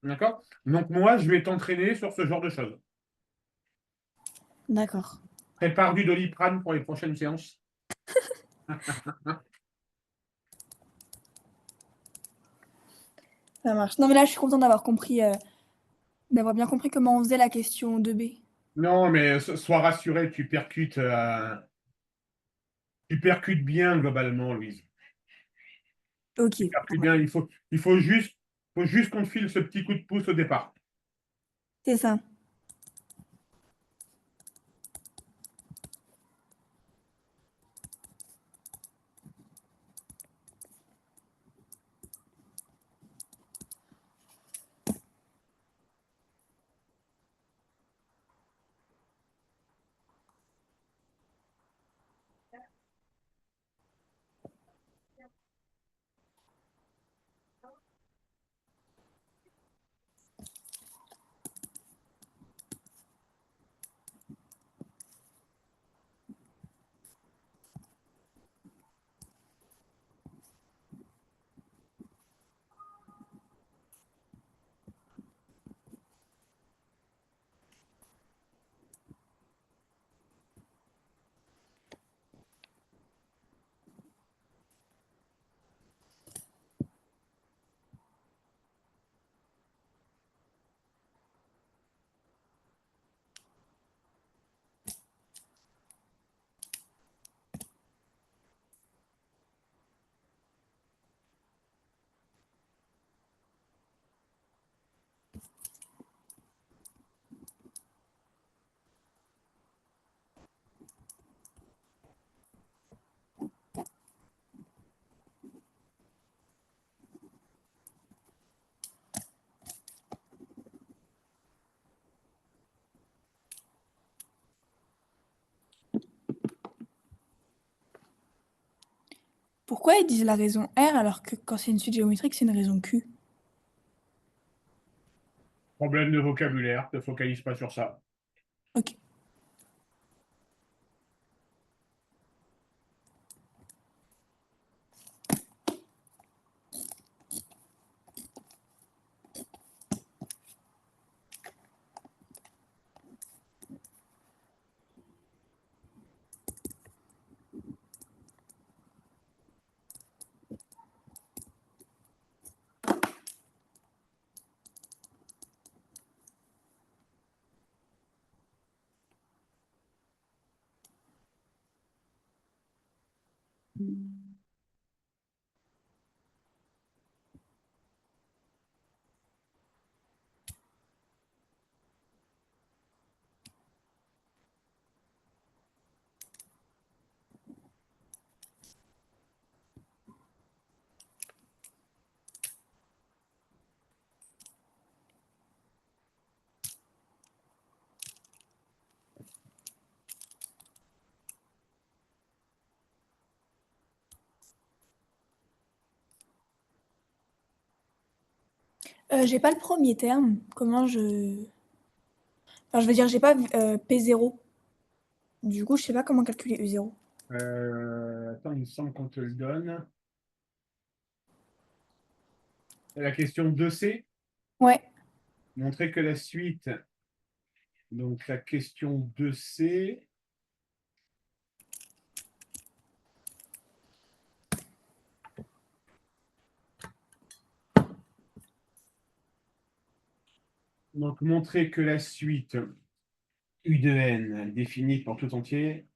D'accord? Donc, moi, je vais t'entraîner sur ce genre de choses. D'accord. Prépare du Doliprane pour les prochaines séances. Ça marche. Non, mais là, je suis contente d'avoir compris, d'avoir bien compris comment on faisait la question 2B. Non, mais sois rassuré, tu percutes bien globalement, Louise. Ok. Tu percutes Bon, bien. Il faut juste qu'on te file ce petit coup de pouce au départ. c'est ça. Pourquoi ils disent la raison R alors que quand c'est une suite géométrique, c'est une raison Q? Problème de vocabulaire, ne te focalise pas sur ça. Ok. J'ai pas le premier terme. Comment je... Enfin, je veux dire, j'ai pas P0. Du coup, je sais pas comment calculer U0. Attends, il me semble qu'on te le donne. La question 2C, Ouais. montrer que la suite, donc la question 2C, donc montrer que la suite U de n définie pour tout entier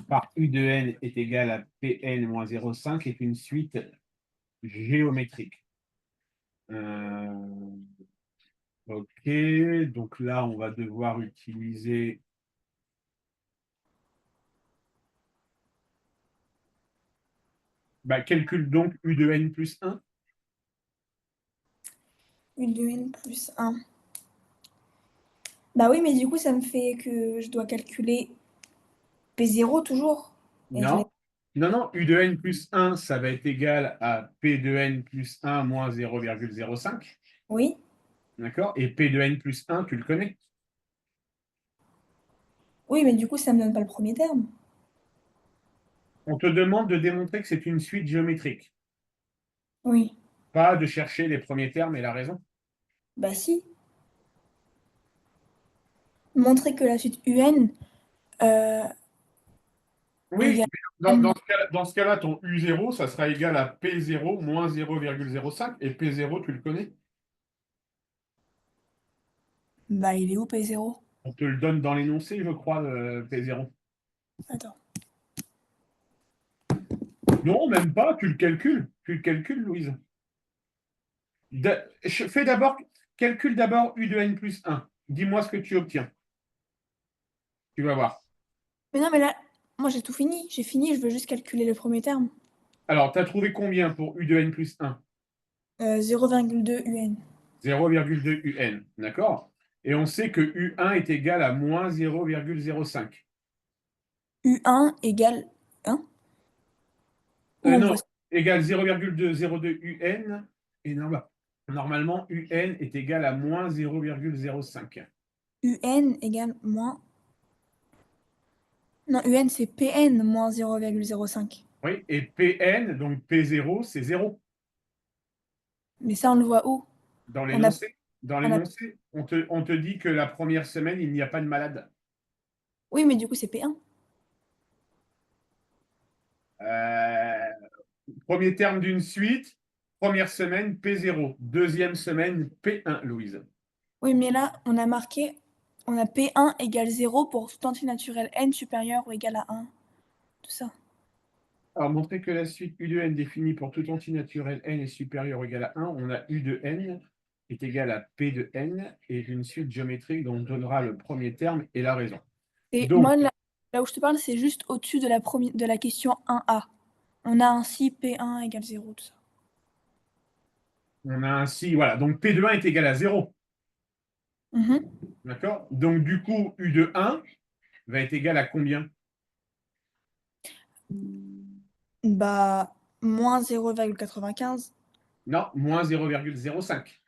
par U de n est égale à Pn moins 0,5 est une suite géométrique. Ok, donc là, on va devoir utiliser calcule donc U de n plus 1. U de n plus 1. Bah oui, mais du coup, ça me fait que je dois calculer P0 toujours. Et je l'ai... Non, non, non, U de n plus 1, ça va être égal à P de n plus 1 moins 0,05. Oui. D'accord? Et P de n plus 1, tu le connais. Oui, mais du coup, ça me donne pas le premier terme. On te demande de démontrer que c'est une suite géométrique, Oui. pas de chercher les premiers termes et la raison. Bah si. Montrer que la suite UN euh, Oui, égale dans, n dans moins... ce cas, dans ce cas-là, ton U0, ça sera égal à P0 moins 0,05. Et P0, tu le connais. Bah il est où P0? On te le donne dans l'énoncé, je crois, P0. Attends. Non, même pas, tu le calcules. Tu le calcules, Louise. Fais d'abord, calcule d'abord U de n plus 1. Dis-moi ce que tu obtiens. Tu vas voir. Mais non, mais là, moi j'ai tout fini. J'ai fini, je veux juste calculer le premier terme. Alors, tu as trouvé combien pour U de n plus 1? 0,2 UN. 0,2 UN. D'accord? Et on sait que U1 est égal à moins 0,05. U1 égale 1. Où on Non, voit ça. égal 0,202 UN. Et normalement, UN est égal à moins 0,05. UN égale moins... Non, UN c'est PN moins 0,05. Oui, et PN, donc P0, c'est 0. Mais ça, on le voit où? Dans On a... l'énoncé, dans On a... l'énoncé, on te dit que la première semaine, il n'y a pas de malade. Oui, mais du coup c'est P1. Euh, Premier terme d'une suite, première semaine, P0. Deuxième semaine, P1, Louise. Oui, mais là, on a marqué... On a P1 égale 0 pour tout entier naturel n supérieur ou égal à 1. Tout ça. Alors, montrer que la suite U de n définie pour tout entier naturel n est supérieur ou égal à 1, on a U de n est égal à P de n et une suite géométrique dont on donnera le premier terme et la raison. Et Donc, moi, là où je te parle, c'est juste au-dessus de de la question 1A. On a ainsi P1 égale 0, tout ça. on a ainsi, voilà, donc P de 1 est égal à 0. Mhm. D'accord? Donc, du coup, U de 1 va être égal à combien? Bah, moins 0,95. Non, moins 0,05.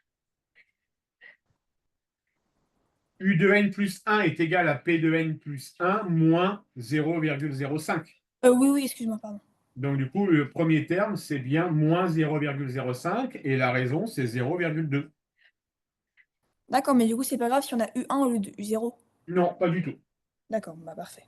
U de n plus 1 est égal à P de n plus 1 moins 0,05. Oui, oui, excuse-moi, pardon. Donc, du coup, le premier terme, c'est bien moins 0,05 et la raison, c'est 0,2. D'accord, mais du coup, c'est pas grave si on a U1 au lieu de U0. Non, pas du tout. D'accord, bah parfait.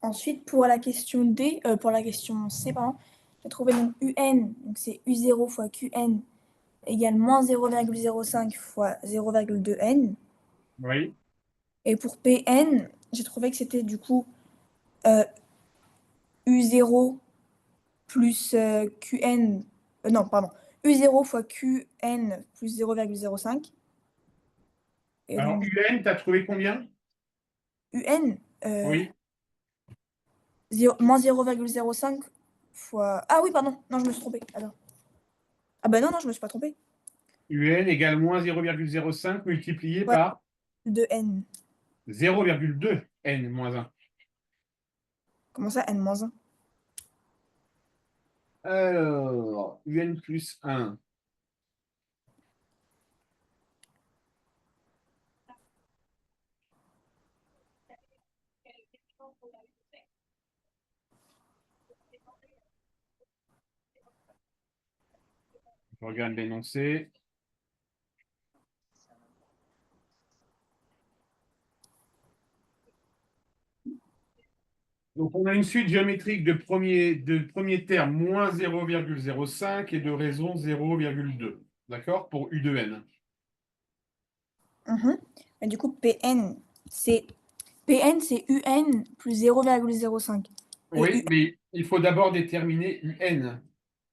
Ensuite, pour la question D, pour la question C, pardon, j'ai trouvé donc UN, donc c'est U0 fois QN égale moins 0,05 fois 0,2N. Oui. Et pour PN, j'ai trouvé que c'était du coup euh, U0 plus QN, non, pardon, U0 fois QN plus 0,05. Et Alors, donc, UN, tu as trouvé combien? UN, Oui. moins 0,05 fois... Ah oui, pardon, non, je me suis trompée. Attends. Ah bah non, non, je me suis pas trompée. UN égale moins 0,05 multiplié Ouais, par de N. 0,2 N moins 1. Comment ça, N moins 1? Alors, UN plus 1. Je regarde l'énoncé. Donc, on a une suite géométrique de premier terme moins 0,05 et de raison 0,2. D'accord? Pour U de N. Mhm. Et du coup, c'est c'est UN plus 0,05. Et Oui, mais il faut d'abord déterminer UN.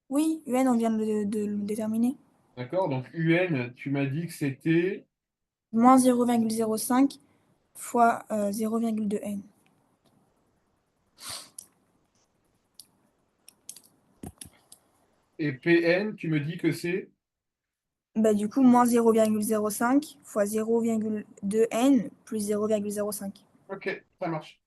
oui, UN, on vient de le déterminer. D'accord? Donc, UN, tu m'as dit que c'était. Moins 0,05 fois 0,2 N. Et PN, tu me dis que c'est. Bah, du coup, moins 0,05 fois 0,2 N plus 0,05. Ok, ça marche.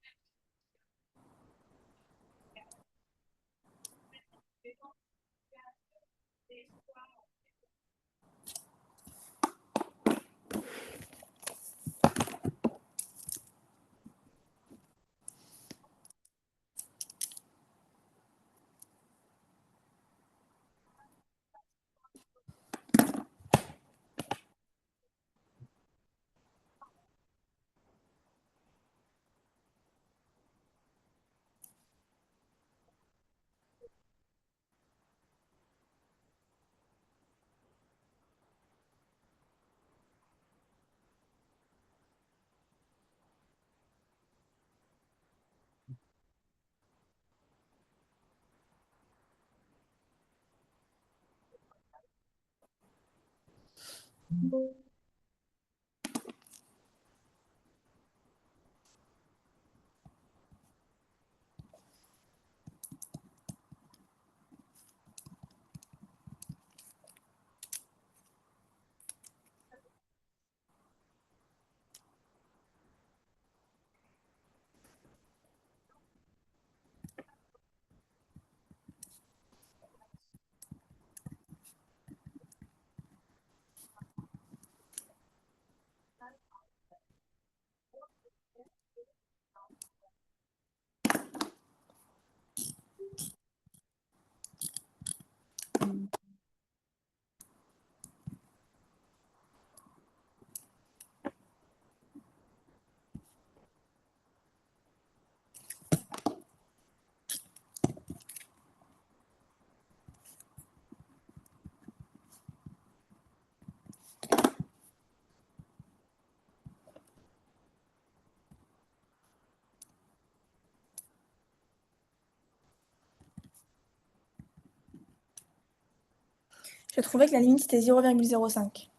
J'ai trouvé que la limite c'était 0,05.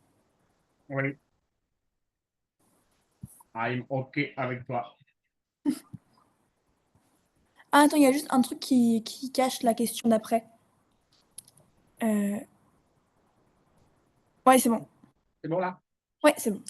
Oui, I'm OK avec toi. Ah, attends, il y a juste un truc qui cache la question d'après. Euh, Ouais, c'est bon. C'est bon là? Ouais, c'est bon.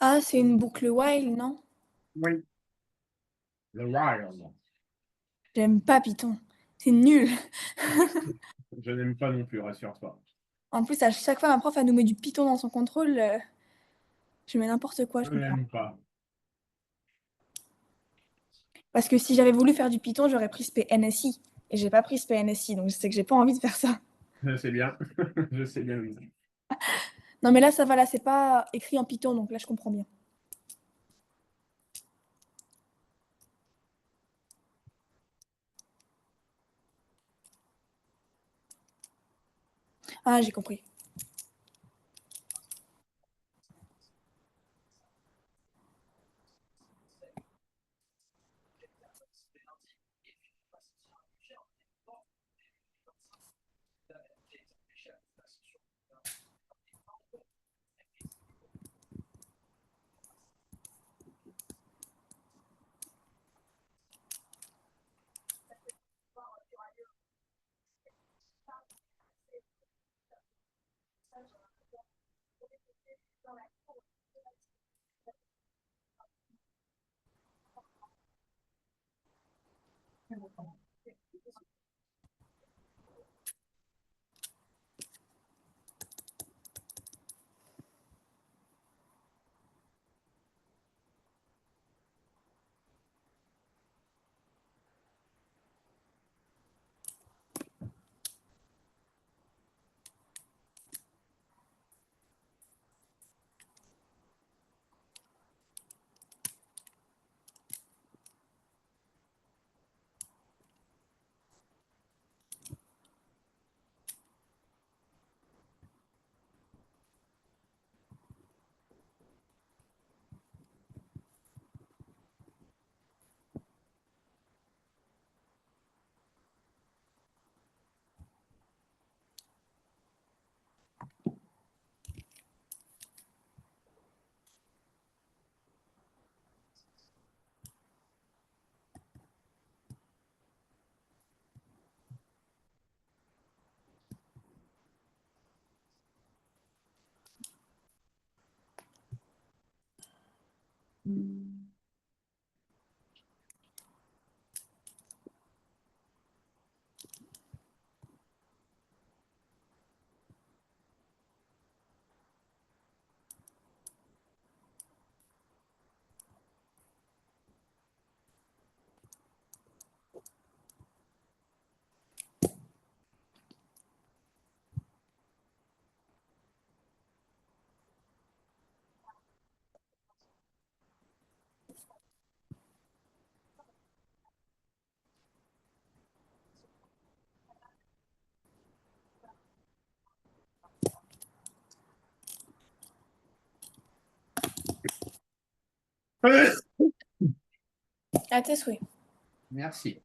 Ah, c'est une boucle while, non? Oui. Le while. J'aime pas Python. C'est nul. Je n'aime pas non plus, rassure-toi. En plus, à chaque fois, ma prof, elle nous met du Python dans son contrôle. Je mets n'importe quoi, je Je comprends. n'aime pas. Parce que si j'avais voulu faire du Python, j'aurais pris ce PNSI. Et j'ai pas pris ce PNSI, donc je sais que j'ai pas envie de faire ça. Je sais bien. Je sais bien, oui. Non, mais là, ça va, là, c'est pas écrit en Python, donc là, je comprends bien. Ah, j'ai compris. À tes souhaits. Merci.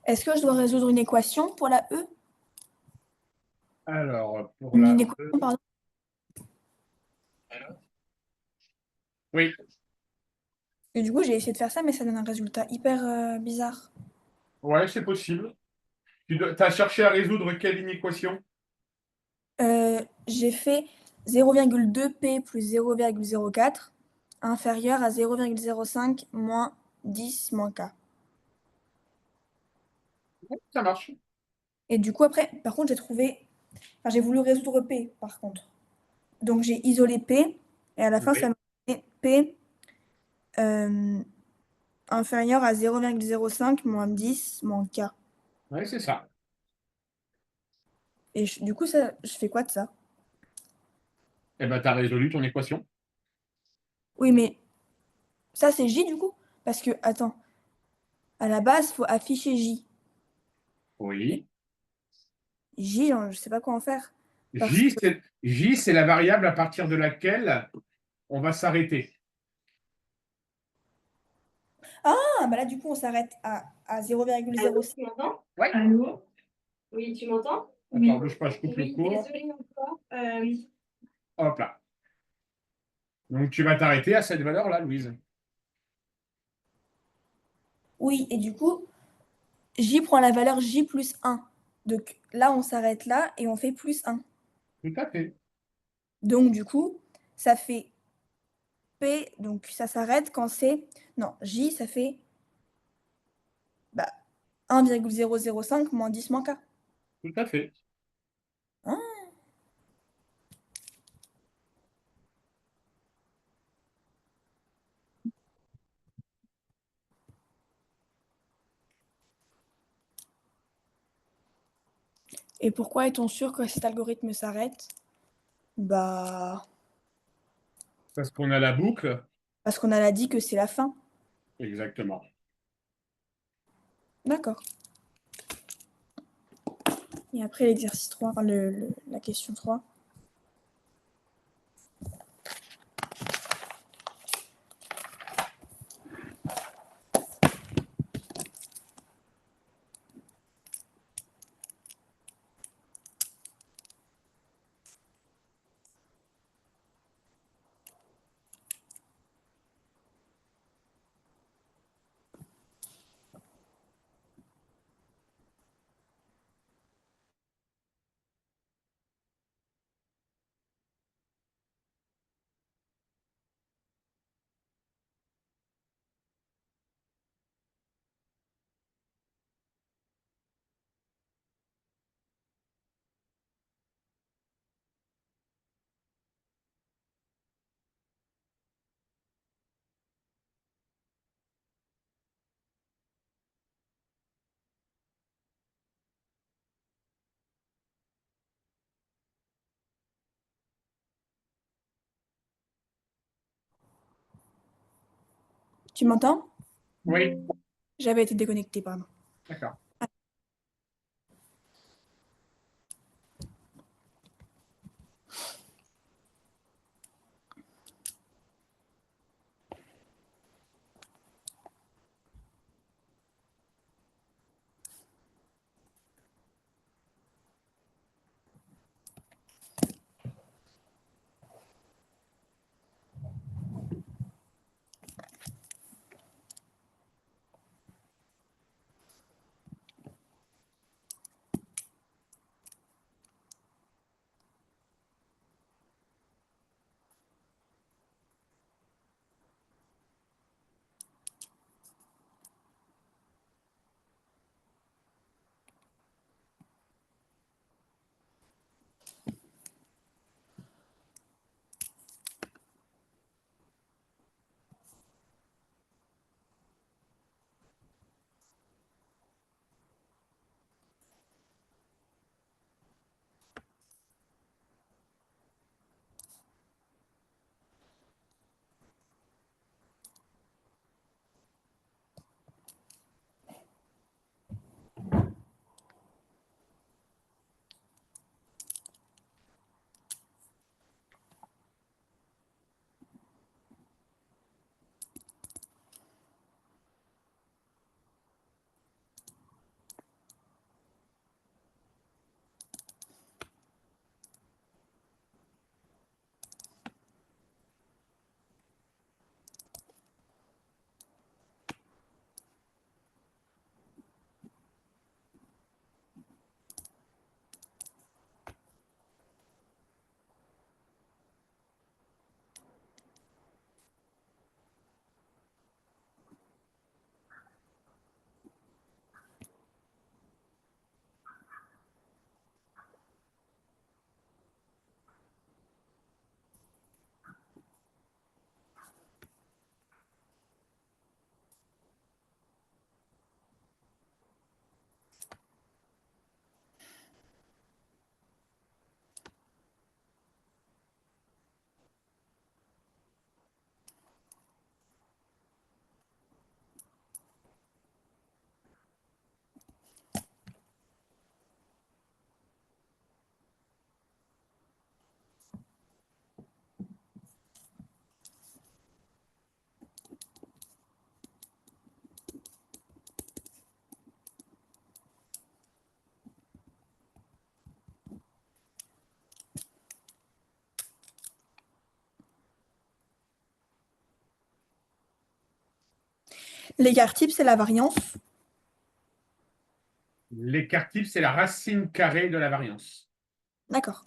Est-ce que je dois résoudre une équation pour la E? Alors, pour Une la équation, E. pardon. Oui. Et du coup, j'ai essayé de faire ça, mais ça donne un résultat hyper bizarre. Ouais, c'est possible. Tu as cherché à résoudre quelle inéquation? J'ai fait 0,2p plus 0,04 inférieur à 0,05 moins 10 moins k. Ça marche. Et du coup, après, par contre, j'ai trouvé. Enfin, j'ai voulu résoudre p, par contre. Donc, j'ai isolé p, et à la fin, ça Oui. m'a donné p euh, inférieur à 0,05 moins 10 moins k. Oui, c'est ça. Et du coup, ça, je fais quoi de ça? Eh ben, tu as résolu ton équation. Oui, mais ça, c'est j, du coup? Parce que, attends, à la base, il faut afficher j. Et Oui. j, je sais pas quoi en faire. Parce J, c'est la variable à partir de laquelle on va s'arrêter. Ah, bah là, du coup, on s'arrête à Allô, 0,06. tu m'entends? Ouais. Allô? Oui, tu m'entends? Attends, bouge pas, je coupe le Oui, cours. désolée encore. Oui. Hop là. Donc, tu vas t'arrêter à cette valeur-là, Louise. Oui, et du coup, J prend la valeur J plus 1. Donc là, on s'arrête là et on fait plus 1. Tout à fait. Donc du coup, ça fait P, donc ça s'arrête quand c'est... Non, J, ça fait bah, 1,005 moins 10 moins K. Tout à fait. Hein. Et pourquoi est-on sûr que cet algorithme s'arrête? Bah, Parce qu'on a la boucle. parce qu'on a dit que c'est la fin. Exactement. D'accord. Et après l'exercice 3, enfin la question 3. Tu m'entends? Oui. J'avais été déconnectée, pardon. D'accord. L'écart type, c'est la variance. L'écart type, c'est la racine carrée de la variance. D'accord.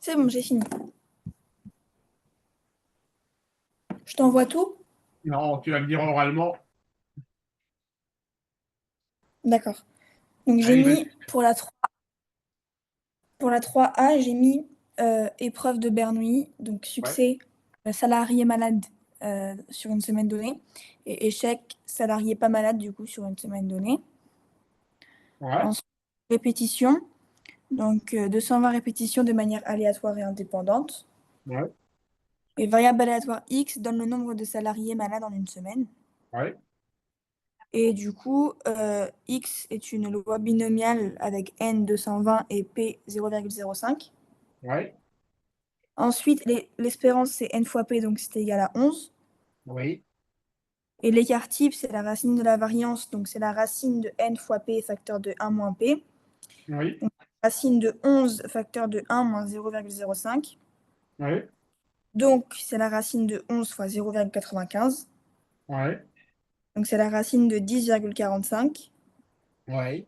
C'est bon, j'ai fini. Je t'envoie tout? Non, tu vas me dire oralement. D'accord. Donc j'ai Allez, mis pour la 3A, j'ai mis épreuve de Bernoulli, donc succès salarié malade sur une semaine donnée, et échec salarié pas malade du coup sur une semaine donnée. ouais, Ensuite, répétition, donc 220 répétitions de manière aléatoire et indépendante. ouais, Et variable aléatoire X donne le nombre de salariés malades en une semaine. ouais, Et du coup, X est une loi binomiale avec N 220 et P 0,05. ouais, Ensuite, l'espérance, c'est N fois P, donc c'est égal à 11. oui, Et l'écart type, c'est la racine de la variance, donc c'est la racine de N fois P facteur de 1 moins P. oui, Donc, racine de 11 facteur de 1 moins 0,05. oui, Donc, c'est la racine de 11 fois 0,95. ouais, Donc, c'est la racine de 10,45. ouais.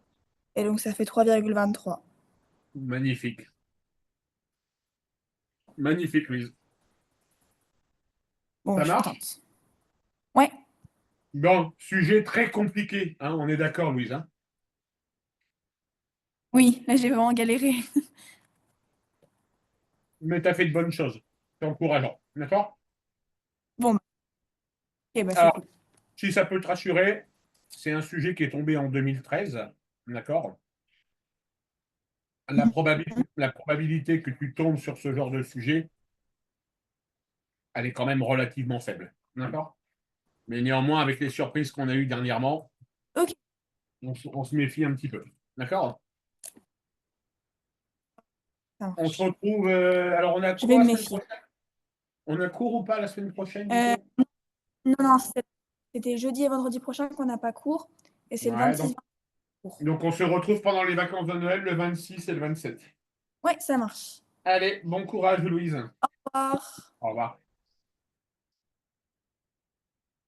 Et donc, ça fait 3,23. Magnifique. Magnifique, Louise. Bon, Ça je suis marche? contente. Ouais, Bon, sujet très compliqué, hein, on est d'accord, Louise, hein? oui, là, j'ai vraiment galéré. Mais tu as fait de bonnes choses. C'est encourageant. D'accord? Bon, ok, bah, c'est Alors, cool. si ça peut te rassurer, c'est un sujet qui est tombé en 2013. D'accord? La probabilité que tu tombes sur ce genre de sujet, elle est quand même relativement faible. D'accord? Mais néanmoins, avec les surprises qu'on a eues dernièrement, Ok, on se méfie un petit peu. D'accord? ça On se marche. retrouve. Alors, on a Je vais cours la me semaine méfier. prochaine? On a cours ou pas la semaine prochaine, du Euh, coup? non, non, c'était jeudi et vendredi prochain qu'on n'a pas cours. Et c'est le Ouais, 26 donc, cours. on se retrouve pendant les vacances de Noël, le 26 et le 27. Ouais, ça marche. Allez, bon courage, Louise. Au revoir. Au revoir.